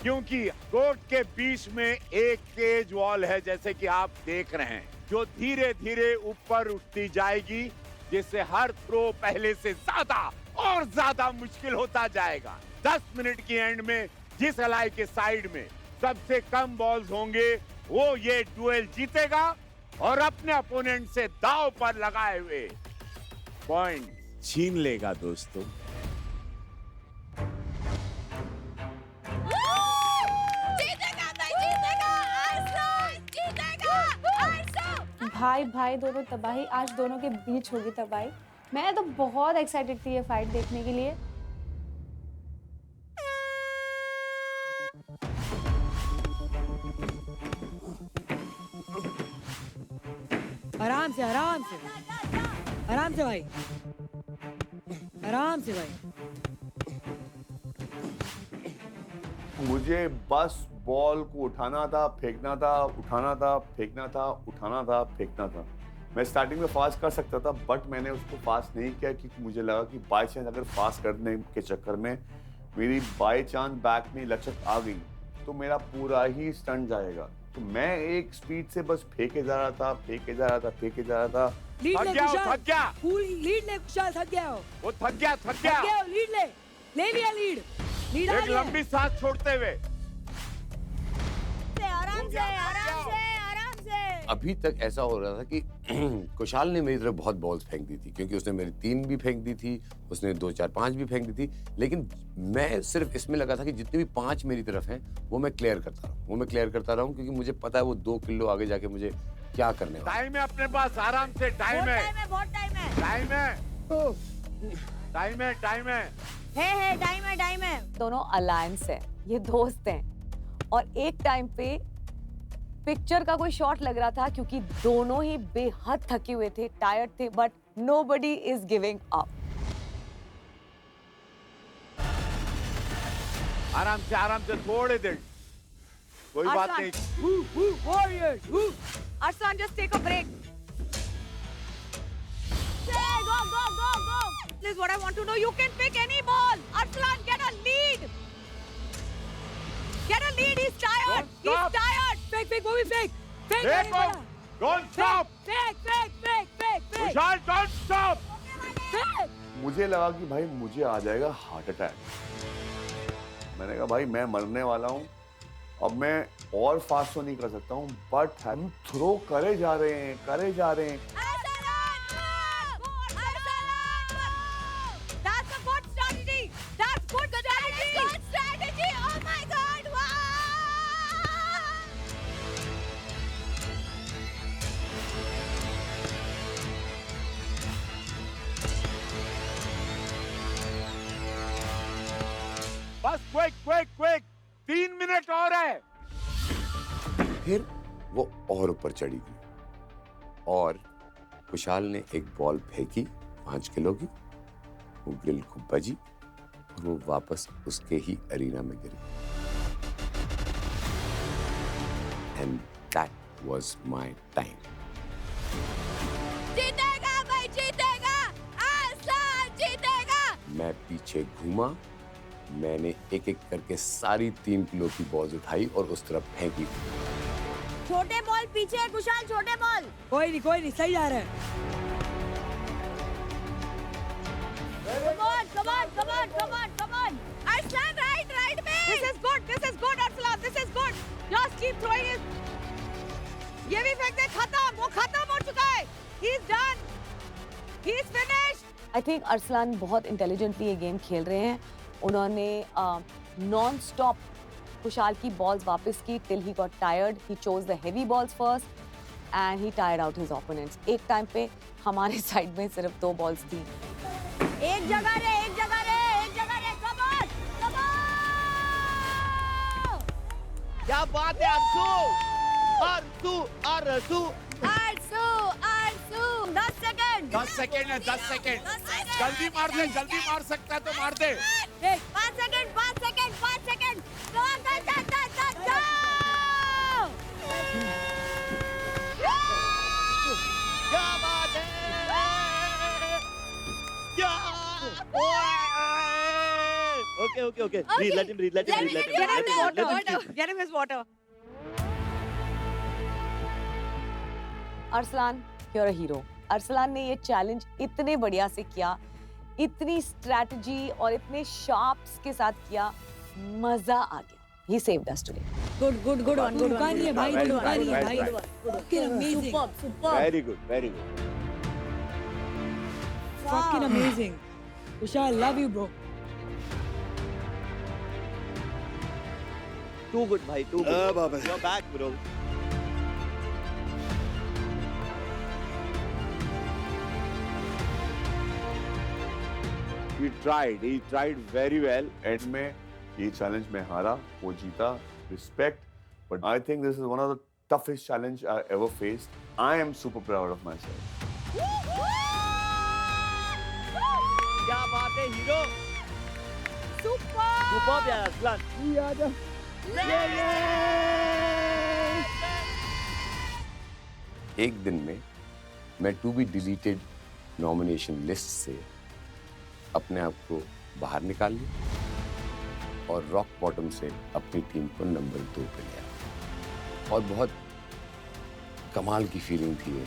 क्योंकि कोर्ट के बीच में एक केज वॉल है, जैसे कि आप देख रहे हैं, जो धीरे धीरे ऊपर उठती जाएगी, जिससे हर थ्रो पहले से ज्यादा और ज्यादा मुश्किल होता जाएगा. 10 मिनट की एंड में जिस अलाई के साइड में सबसे कम बॉल्स होंगे वो ये डुएल जीतेगा और अपने अपोनेंट से दांव पर लगाए हुए पॉइंट छीन लेगा दोस्तों। भाई भाई दोनों तबाही, आज दोनों के बीच होगी तबाही। मैं तो बहुत एक्साइटेड थी ये फाइट देखने के लिए। आराम से आराम से आराम से भाई, आराम से भाई। मुझे बस बॉल को उठाना था, फेंकना था, उठाना था, फेंकना था, उठाना था, फेंकना था। मैं स्टार्टिंग में फास्ट कर सकता था, बट मैंने उसको फास्ट नहीं किया क्योंकि मुझे लगा कि बाय चांस अगर फास्ट करने के चक्कर में मेरी बाय चांस बैक में लचक आ गई तो मेरा पूरा ही स्टंट जाएगा। तो मैं एक स्पीड से बस फेंके जा रहा था, फेंके जा रहा था, फेंके जा रहा था। लीड ले कुशाल, थक गया। लीड ले कुशाल, थक गया हो। वो थक गया, थक गया। लीड ले लिया लीड आ एक गया। लंबी सांस छोड़ते हुए। आराम से, आराम से, आराम से। अभी तक ऐसा हो रहा था कि कुशाल ने मेरी तरफ बहुत बॉल्स फेंक दी थी, क्योंकि उसने मेरी 3 भी फेंक दी थी, उसने 2 4 5 भी फेंक दी थी, लेकिन मैं सिर्फ इसमें लगा था कि जितने भी 5 मेरी तरफ हैं वो मैं क्लियर करता रहा हूँ, क्योंकि मुझे पता है वो 2 किलो आगे जाके मुझे क्या करने वाला। टाइम है अपने पास, आराम से, टाइम है, बहुत टाइम है, टाइम है, टाइम है, टाइम है, टाइम है, टाइम है। दोनों अलायंस है, ये दोस्त हैं, और एक टाइम पे पिक्चर का कोई शॉट लग रहा था क्योंकि दोनों ही बेहद थके हुए थे, टायर्ड थे, but nobody is giving up. आराम से थोड़े देर, कोई बात नहीं। Arslan, just take a break. Go, go, go, go. This is what I want to know. You can pick any ball. Arslan, get a lead. Get a lead. He's tired. Don't stop. He's tired. फेंक वो भी फेंक देखो, don't stop. फेंक विशाल, don't stop. मुझे लगा कि भाई मुझे आ जाएगा हार्ट अटैक। मैंने कहा भाई मैं मरने वाला हूँ, अब मैं और फास्ट तो नहीं कर सकता हूँ, बट हम थ्रो करे जा रहे हैं। That's a good strategy. That's good strategy. Good strategy. Oh my God. Wow. बस क्विक 3 मिनट और है। फिर वो और ऊपर चढ़ी गई और कुशाल ने एक बॉल फेंकी 5 किलो की, वो गिल को बजी और वो वापस उसके ही अरीना में गिरी। And that was my time. जीतेगा भाई, जीतेगा, आरसन जीतेगा। मैं पीछे घूमा, मैंने एक एक करके सारी 3 किलो की बॉल्स उठाई और उस तरफ फेंकी। छोटे बॉल पीछे है कुशाल, छोटे बॉल। कोई नहीं, सही जा रहा है। Come on. Arslan, right में। This is good, Arslan. This is good. Just keep throwing it. ये भी फेंक दे, खत्म, वो खत्म हो चुका है। He's done. He's finished. I think Arslan बहुत इंटेलिजेंटली ये गेम खेल रहे हैं। उन्होंने नॉन स्टॉप कुशाल की बॉल्स वापस की till he got tired. He chose the heavy balls first and he tired out his opponents. एक टाइम पे हमारे साइड में सिर्फ 2 बॉल्स थी। एक जगह रे। Come on. क्या बात है आरसू। 10 सेकंड। 10 सेकंड है, 10 सेकंड। जल्दी मार दे, जल्दी मार सकता है तो मार दे। 5 सेकंड। क्या बात है, क्या okay let him breathe. Get him his water. Arsalan, you're a hero. Arsalan ने ये चैलेंज इतने बढ़िया से किया, इतनी स्ट्रैटेजी और इतने शार्प्स के साथ किया, मजा आ गया। He saved us today. Good one. दुकानी है भाई, दुकानी है भाई। Superb. Very good. fucking amazing. Vishal, love you, bro. Too good, bhai. Too good. You're back, bro. He tried very well. And में ये चैलेंज में हारा, वो जीता, respect. But I think this is one of the toughest challenge I ever faced. I am super proud of myself. क्या बात है hero. Super यार असलन. एक दिन में मैं to be deleted nomination list से अपने आप को बाहर निकाल लिया और रॉक बॉटम से अपनी टीम को नंबर 2 पे लिया और बहुत कमाल की फीलिंग थी ये.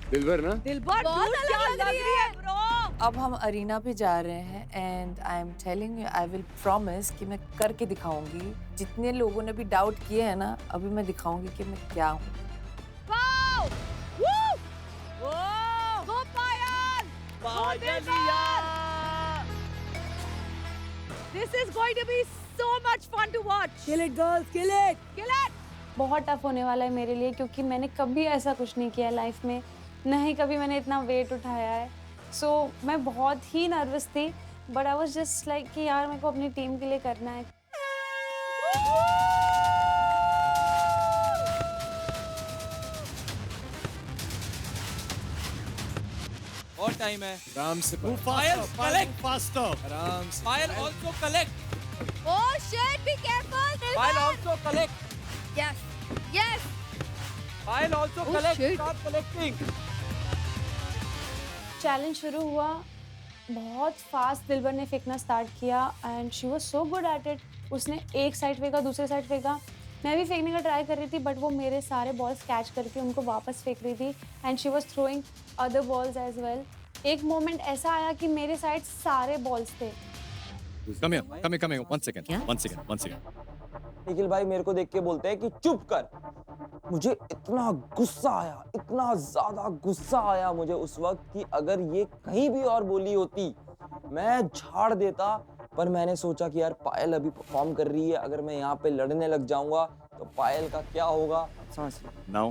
दिलबर ना? दिलबर बहुत अलग लग रही है ब्रो. अब हम अरीना पे जा रहे हैं and I am telling you, I will promise कि मैं करके दिखाऊंगी. जितने लोगों ने भी डाउट किए हैं ना, अभी मैं दिखाऊंगी कि मैं क्या हूँ. This is going to be so much fun to watch. Kill it, girls, kill it. Kill it. बहुत टफ होने वाला है मेरे लिए क्योंकि मैंने कभी ऐसा कुछ नहीं किया लाइफ में. नहीं कभी मैंने इतना वेट उठाया है. सो मैं बहुत ही नर्वस थी but I was just like कि यार मेरे को अपनी टीम के लिए करना है. और टाइम है. आराम से फायर कलेक्ट फास्टर. आराम से. Fire also collect. Oh shit, be careful. Fire also collect. Yes. Yes. Fire also collect. Start collecting. Challenge शुरू हुआ, बहुत फास्ट दिलबर ने फेंकना स्टार्ट किया and she was so good at it. उसने एक साइड फेंका, दूसरे साइड फेंका. मैं भी फेंकने का ट्राई कर रही थी बट वो मेरे सारे बॉल्स कैच करके उनको वापस फेंक रही थी and she was throwing other balls as well. एक मोमेंट ऐसा आया कि मेरे साइड सारे बॉल्स थे. Come here. One second. Nikhil भाई मेरे को देख के बोलते हैं कि चुप कर. मुझे इतना गुस्सा आया, इतना ज्यादा गुस्सा आया मुझे उस वक्त कि अगर ये कहीं भी और बोली होती मैं झाड़ देता. पर मैंने सोचा कि यार पायल अभी परफॉर्म कर रही है, अगर मैं यहाँ पे लड़ने लग जाऊंगा तो पायल का क्या होगा. सांस. Now,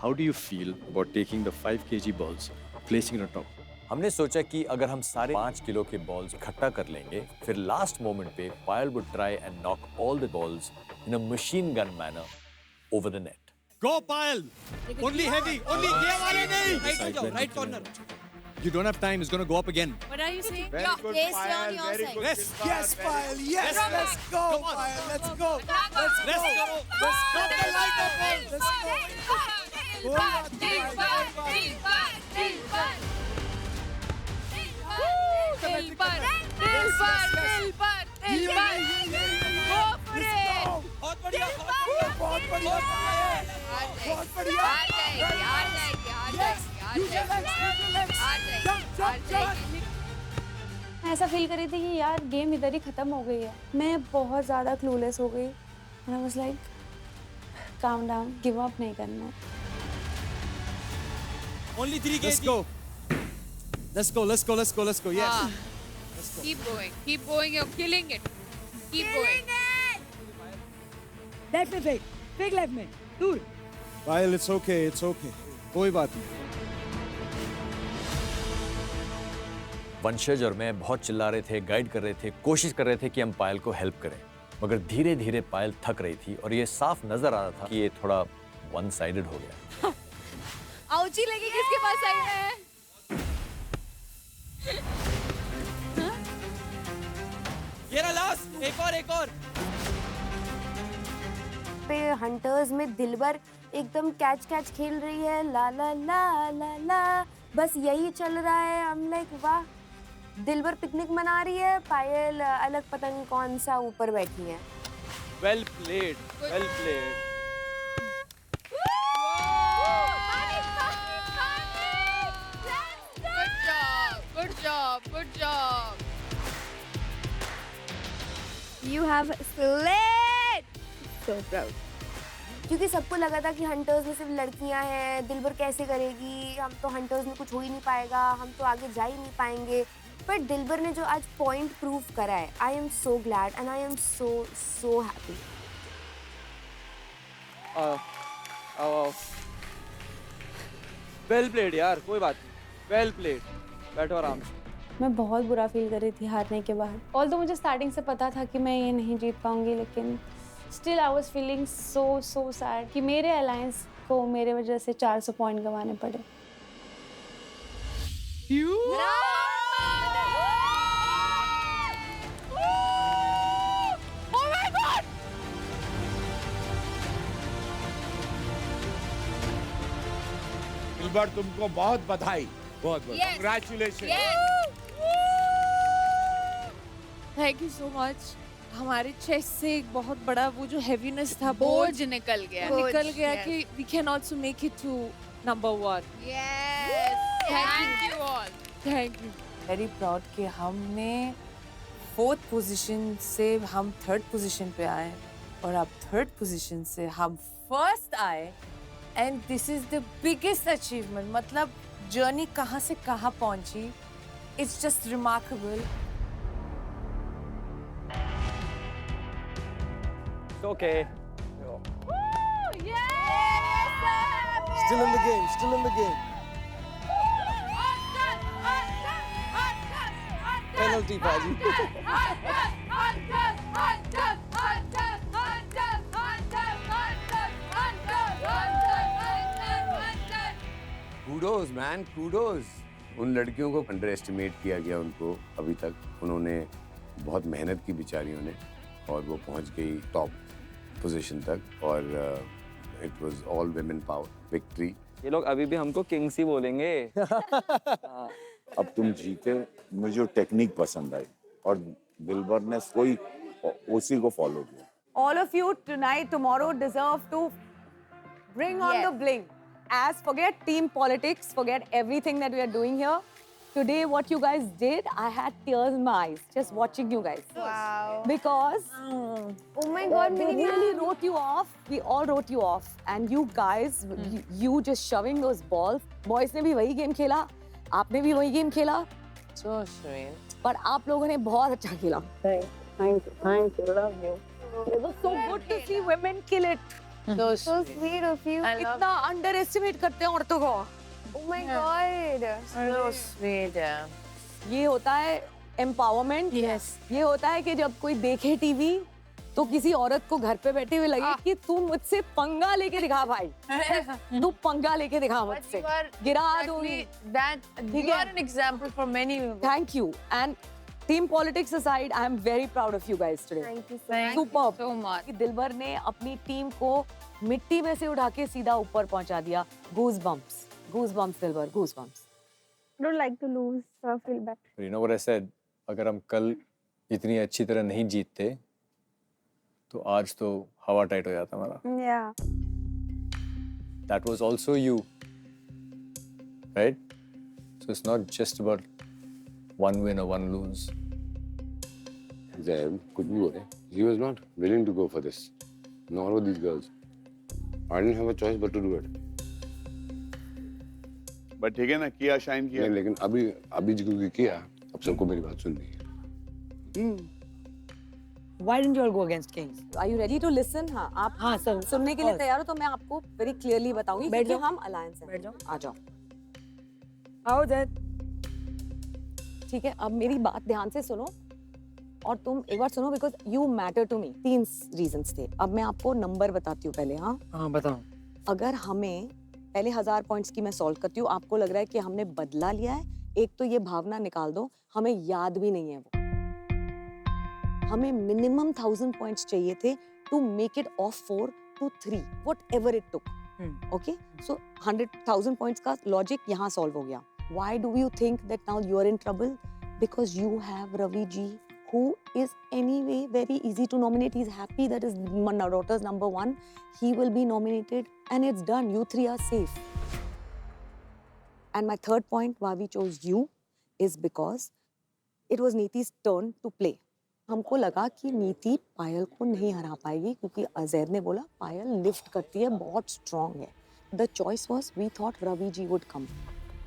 how do you feel about taking the 5 kg balls, placing it on top? हमने सोचा कि अगर हम सारे 5 किलो के बॉल्स इकट्ठा कर लेंगे, फिर लास्ट मोमेंट पे Payal would try and knock all the balls in a machine gun manner over the net. Go Payal. Only heavy. Only ये वाले नहीं. Right corner. You don't have time. It's going to go up again. What are you saying? Very good, Payal. Very good. Yes, Payal. Yes, let's go, Payal. Let's go. Let's go. Let's go. The light up. Let's बहुत बढ़िया. मैं ऐसा feel कर रही थी कि यार game इधर ही खत्म हो गई है. मैं बहुत ज़्यादा क्लूलेस हो गई. And I was like, calm down, give up नहीं करना. Only 3 kg. Let's go. Yes. Keep going. You're killing it. Keep going. Left में फेंक. फेंक लेफ्ट में. दूर. Payal, it's okay. कोई बात नहीं. वंशज और मैं बहुत चिल्ला रहे थे, गाइड कर रहे थे, कोशिश कर रहे थे कि हम पायल को हेल्प करें, मगर धीरे धीरे पायल थक रही थी और ये साफ नजर आ रहा था कि ये थोड़ा वन साइडेड हो गया. आउची लगी किसके पास आई है? ये रहा लास्ट. एक और. पे हंटर्स में दिलबर एकदम कैच खेल रही है. ला ला ला ला ला बस यही चल रहा है. हम लाइक वाह, दिलबर पिकनिक मना रही है, पायल अलग पता नहीं कौन सा ऊपर बैठी है. Well played. You have slayed. So proud. क्योंकि सबको लगा था कि हंटर्स में सिर्फ लड़कियां हैं, दिलबर कैसे करेगी, हम तो हंटर्स में कुछ हो ही नहीं पाएगा, हम तो आगे जा ही नहीं पाएंगे। पर दिलबर ने जो आज पॉइंट प्रूव करा है, I am so glad and I am so happy. Well played यार, कोई बात नहीं, वेल प्लेड। बैठो आराम से। मैं बहुत बुरा फील कर रही थी हारने के बाद। ऑल्दो मुझे स्टार्टिंग से पता था कि मैं ये नहीं जीत पाऊंगी, लेकिन still I was feeling so sad कि मेरे अलायंस को मेरे वजह से 400 पॉइंट गंवाने पड़े। दिलबर, तुमको बहुत बधाई, बहुत बहुत congratulation. Thank you so much. हमारे चेस्ट से एक बहुत बड़ा वो जो हेवीनेस था, बोझ निकल गया कि we can also make it to number 1। Thank you all, thank you. Very proud कि हमने 4th पोजीशन से हम 3rd पोजीशन पे आए और अब 3rd पोजीशन से हम 1st आए, and this is the biggest achievement. मतलब जर्नी कहाँ से कहाँ पहुंची, it's just remarkable. Okay. Still in the game, still in the game. Penalty, Baji. Kudos man, kudos. उन लड़कियों को अंडर एस्टिमेट किया गया उनको अभी तक। उन्होंने बहुत मेहनत की बेचारियों ने, और वो पहुंच गई टॉप पोजीशन तक, और it was all women power victory. ये लोग अभी भी हमको किंग्स ही बोलेंगे। अब तुम जीते, मुझे जो टेक्निक पसंद आई और दिलबर ने कोई उसी को फॉलो किया। All of you tonight, tomorrow deserve to bring on the bling. As forget team politics, forget everything that we are doing here. Today, what you guys did, I had tears in my eyes just watching you guys. Wow. Because Oh my God, we Minnie really ma'am. wrote you off. We all wrote you off, and you guys, you just shoving those balls. Boys ने भी वही game खेला, आपने भी वही game खेला. So sweet. पर आप लोगों ने बहुत अच्छा खेला. Thank you, love you. It was so good to see women kill it. So sweet of you. इतना underestimate करते हैं औरतों को. Oh my God. So sweet. ये होता है empowerment. Yes. ये होता है कि जब कोई देखे टीवी तो किसी औरत को घर पे बैठे हुए लगे कि तू मुझसे पंगा लेके दिखा भाई, तू पंगा लेके दिखा मुझसे, गिरा दूंगी। You are an example for many women. Thank you. And team politics aside, I am very proud of you guys today. Thank you so much. Superb. So much. कि दिलबर ने अपनी टीम को मिट्टी में से उठा के सीधा ऊपर पहुंचा दिया। Goosebumps. Goosebumps, Dilbar, goosebumps. I don't like to lose, so I feel bad. But you know what I said? अगर हम कल इतनी अच्छी तरह नहीं जीतते तो आज तो हवा टाइट हो जाता हमारा। Yeah. That was also you, right? So it's not just about one win or one lose. Zeb, कुछ भी हो रहे, he was not willing to go for this, nor were these girls. I didn't have a choice but to do it. But ठीक है ना, किया shine किया। नहीं, लेकिन अभी जो किया, अब सबको मेरी बात सुननी है। Why didn't you all go against Kings? Are you ready to listen? हाँ, आप हाँ सर, सुनने के लिए तैयार हो तो मैं आपको very clearly बताऊंगी बैठ क्योंकि जाओ। हम alliance हैं। बैठ जाओ। आ जाओ। How that? ठीक है, अब मेरी बात ध्यान से सुनो और तुम एक बार सुनो because you matter to me. 3 reasons थे। अब मैं आपको नंबर बताती हूँ पहले, हाँ? हाँ बताओ। अगर हमें पहले 1000 पॉइंट्स की मैं सॉल्व करती हूँ, आपको लग रहा है कि हमने बदला लिया है, एक तो ये भावना निकाल दो, हमें याद भी नहीं है वो। हमें मिनिमम 1000 पॉइंट्स चाहिए थे to make it of 4 to 3, whatever it took. Okay? So 100,000 points का लॉजिक यहाँ सॉल्व हो गया. Why do you think that now you are in trouble? Because you have Ravi ji, who is anyway very easy to nominate. He's happy that his daughter's number 1. He will be nominated and it's done. You 3 are safe. And my third point, why we chose you, is because it was Neeti's turn to play. हमको लगा कि नीति पायल को नहीं हरा पाएगी क्योंकि अजैर ने बोला पायल लिफ्ट करती है, बहुत स्ट्रांग है. The choice was we thought Ravi ji would come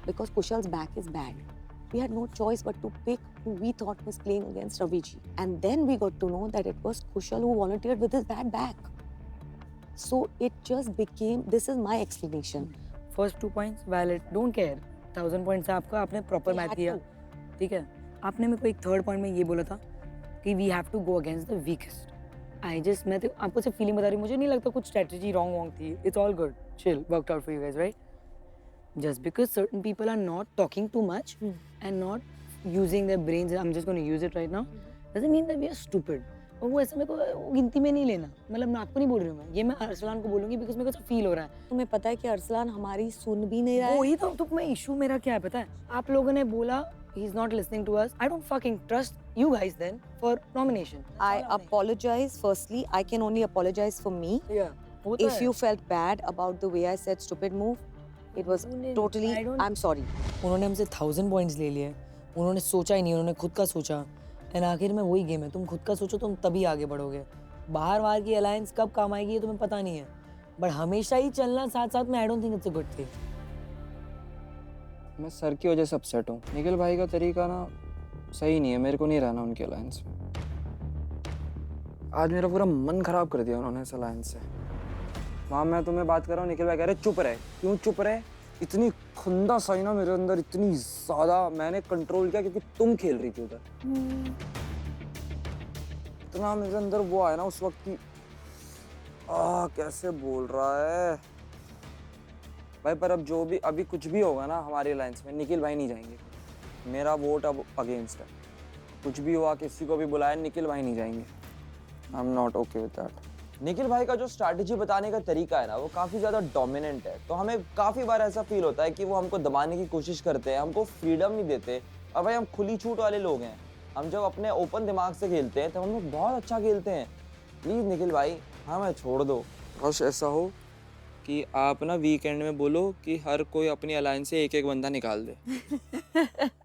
because Kushal's back is bad. We had no choice but to pick who we thought was playing against Ravi ji. And then we got to know that it was Kushal who volunteered with his bad back. So it just became, this is my explanation. First 2 points valid, don't care. 1000 points है आपका, आपने proper match किया, ठीक है. आपने मेरे को एक थर्ड पॉइंट में ये बोला था कि we have to go against the weakest. मैं तो आपको सिर्फ फीलिंग बता रही हूँ, मुझे नहीं लगता कुछ स्ट्रेटजी रॉन्ग थी. It's all good, chill, worked out for you guys, right? Just because certain people are not talking too much and not using their brains, I'm just going to use it right now, doesn't mean that we are stupid. और वो ऐसे मेरे को गिनती में नहीं लेना. मतलब मैं आपको नहीं बोल रही हूँ, ये मैं अरसलान को बोलूँगी because मेरे को तो फील हो रहा है. तुम्हें पता है कि अरसलान हमारी सुन भी नहीं रहा है. वही तो मैं इशू मेरा क्या है पता है? आप लोगों ने बोला he is not listening to us. I don't fucking trust you guys then for nomination. I apologize. Firstly, I can only apologize for me. Yeah. If you felt bad about the way I said stupid move, it was totally, I'm sorry. उन्होंने हमसे 1000 points ले लिए. उन्होंने सोचा ही नहीं, उन्होंने खुद का सोचा. एंड आखिर में वही गेम है, तुम खुद का सोचो तुम तभी आगे बढ़ोगे. बाहर की अलायंस कब काम आएगी ये तुम्हें पता नहीं है, बट हमेशा ही चलना साथ साथ में I don't think it's a good thing. मैं सर की वजह से अपसेट हूँ. निखिल भाई का तरीका ना सही नहीं है, मेरे को नहीं रहना उनके अलायंस में. आज मेरा पूरा मन खराब कर दिया उन्होंने इस अलायंस से. वहाँ मैं तुम्हें बात कर रहा हूँ, निखिल भाई कह रहे चुप रहे. क्यों चुप रहे? इतनी खुंदा सही ना मेरे अंदर, इतनी ज्यादा मैंने कंट्रोल किया क्योंकि तुम खेल रही थी उधर. इतना मेरे अंदर वो आया ना उस वक्त की कैसे बोल रहा है भाई. पर अब जो भी अभी कुछ भी होगा ना हमारे अलायंस में, निखिल भाई नहीं जाएंगे. मेरा वोट अब अगेंस्ट है. कुछ भी हुआ, किसी को भी बुलाया, निखिल भाई नहीं जाएंगे. आई am not okay with that. Nikhil भाई का जो स्ट्रैटेजी बताने का तरीका है ना, वो काफ़ी ज़्यादा डोमिनेंट है. तो हमें काफ़ी बार ऐसा फील होता है कि वो हमको दबाने की कोशिश करते हैं, हमको फ्रीडम नहीं देते. और भाई हम खुली छूट वाले लोग हैं. हम जब अपने ओपन दिमाग से खेलते हैं तो हम लोग बहुत अच्छा खेलते हैं. प्लीज़ निखिल भाई हमें छोड़ दो. बस ऐसा हो कि आप ना वीकेंड में बोलो कि हर कोई अपनी अलायंस से एक एक बंदा निकाल दे.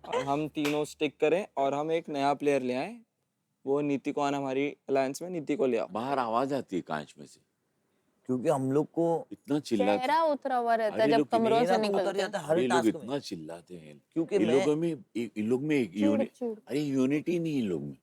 और हम तीनों स्टिक करें और हम एक नया प्लेयर ले आए. वो नीति को आना हमारी अलायंस में, नीति को ले आओ. बाहर आवाज आती है कांच में से, क्योंकि हम लोग को इतना चिल्लाते चेहरा उतरा हुआ रहता है जब कमरों से निकलते हैं. ये लोग इतना चिल्लाते हैं क्योंकि इन लोग में अरे यूनिटी नहीं इन लोग में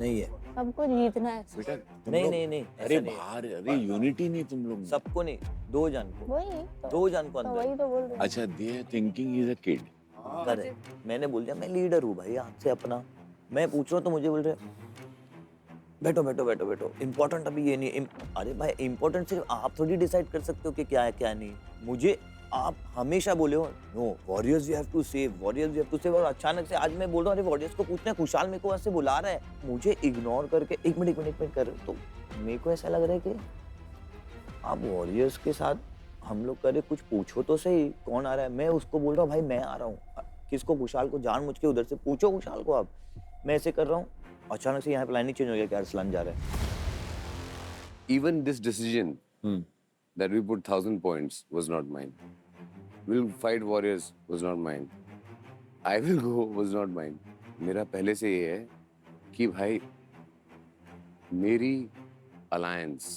नहीं है. सबको जीतना है बेटा. नहीं अरे बाहर, अरे यूनिटी नहीं तुम लोग में. सबको नहीं, 2 जन को. वही तो 2 जन को तो अंदर. वही तो बोल रहे हैं. अच्छा, they are thinking is a kid. Correct. मैंने बोल दिया मैं लीडर हूँ भाई आपसे अपना. मैं पूछ रहा हूँ तो मुझे बोल रहे बैठो बैठो बैठो बैठो. इम्पोर्टेंट अभी ये नहीं. अरे भाई इम्पोर्टेंट सिर्फ आप थोड़ी डिसाइड कर सकते हो कि क्या है क्या नहीं. मुझे आप हमेशा बोले हो no warriors you have to save, warriors you have to save. और अचानक से आज मैं बोल रहा हूँ अरे वॉरियर्स को पूछना है, खुशहाल मेरे को ऐसे बुला रहा है, मुझे इग्नोर करके एक मिनट कर. तो मेरे को ऐसा लग रहा है कि आप वॉरियर्स के साथ हम लोग करे कुछ पूछो तो सही कौन आ रहा है. मैं उसको बोल रहा हूँ भाई मैं आ रहा हूँ. किसको? खुशहाल को. जान मुझ के उधर से पूछो खुशहाल को. आप मैं ऐसे कर रहा हूँ, अचानक से यहाँ प्लानिंग चेंज हो गया कि अरसलान जा रहा है. Even this decision that we put 1000 points was not mine. We'll fight warriors was not mine. I will go was not mine. मेरा पहले से ये है कि भाई मेरी अलायंस,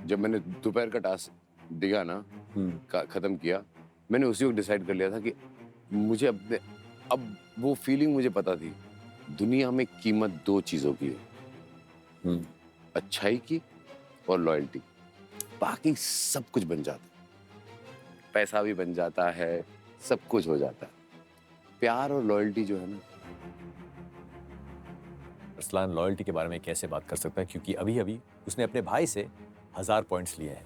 जब मैंने दोपहर का टास्क दिया ना, खत्म किया, मैंने उसी वक्त डिसाइड कर लिया था कि मुझे अब वो फीलिंग मुझे पता थी. दुनिया में कीमत 2 चीजों की है, अच्छाई की और लॉयल्टी. बाकी सब कुछ बन जाता है, पैसा भी बन जाता है, सब कुछ हो जाता है. प्यार और लॉयल्टी जो है ना. अरसलान लॉयल्टी के बारे में कैसे बात कर सकता है, क्योंकि अभी अभी उसने अपने भाई से 1000 पॉइंट्स लिए हैं.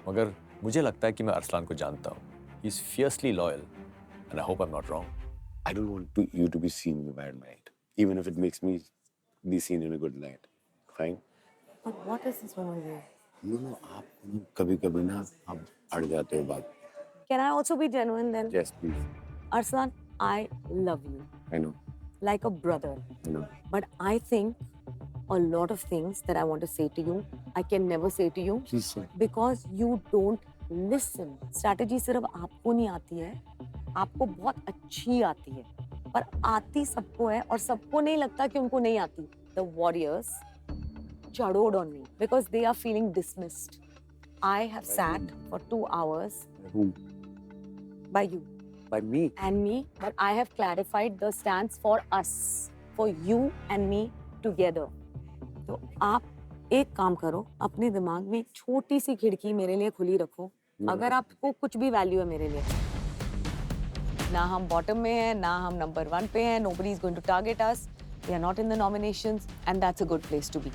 मगर मुझे लगता है कि मैं अरसलान को जानता हूँ. He is fiercely loyal and I hope I am not wrong. I don't want you to be seen in a bad light, even if it makes me be seen in a good light. Fine? But what is this wrong with you? No, आप कभी-कभी ना आप अड़ जाते हो बात. Can I also be genuine then? Yes, please. Arslan, I love you. I know. Like a brother. I know. But I think a lot of things that I want to say to you, I can never say to you. Please say. Because you don't listen. Strategy सिर्फ आपको नहीं आती है, आपको बहुत अच्छी आती है, पर आती सबको है और सबको नहीं लगता कि उनको नहीं आती. the warriors chadod on me because they are feeling dismissed. I have sat for 2 hours Who? by you By me? and me, but I have clarified the stance for us, for you and me together. तो आप एक काम करो, अपने दिमाग में एक छोटी सी खिड़की मेरे लिए खुली रखो, अगर आपको कुछ भी वैल्यू है मेरे लिए। ना हम बॉटम में हैं, ना हम नंबर 1 पे हैं, nobody is going to target us, we are not in the nominations and that's a good place to be.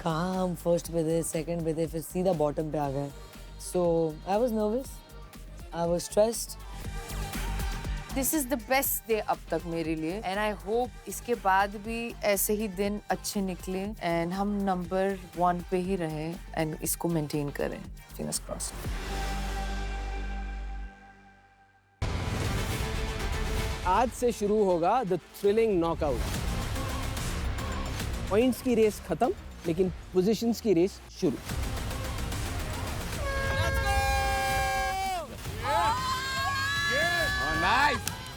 कहाँ हम फर्स्ट पे थे, सेकंड पे थे, फिर सीधा बॉटम पे आ गए। So I was nervous, I was stressed. This is the best day अब तक मेरे लिए एंड आई होप इसके बाद भी ऐसे ही दिन अच्छे निकले एंड हम नंबर 1 पे ही रहे एंड इसको मेंटेन करें। Fingers crossed. आज से शुरू होगा द थ्रिलिंग नॉकआउट। पॉइंट्स की रेस खत्म, लेकिन पोजीशंस की रेस शुरू।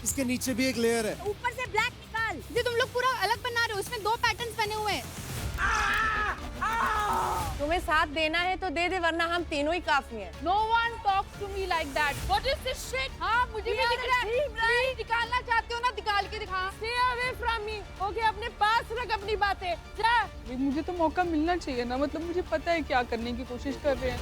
इसके नीचे भी एक लेयर है। ऊपर से ब्लैक निकाल। ये तुम लोग पूरा अलग बना रहे हो, इसमें 2 पैटर्न्स बने हुए हैं। तुम्हें साथ देना है तो दे दे, वरना हम तीनों ही काफी हैं। No one talks to me like that. What is this shit? हाँ, मुझे भी दिख रहा है। Please, निकालना चाहते हो ना, निकाल के दिखा। Stay away from me. Okay, अपने पास रख अपनी बातें। जा। मुझे तो मौका मिलना चाहिए ना, मतलब मुझे पता है क्या करने की कोशिश कर रहे हैं।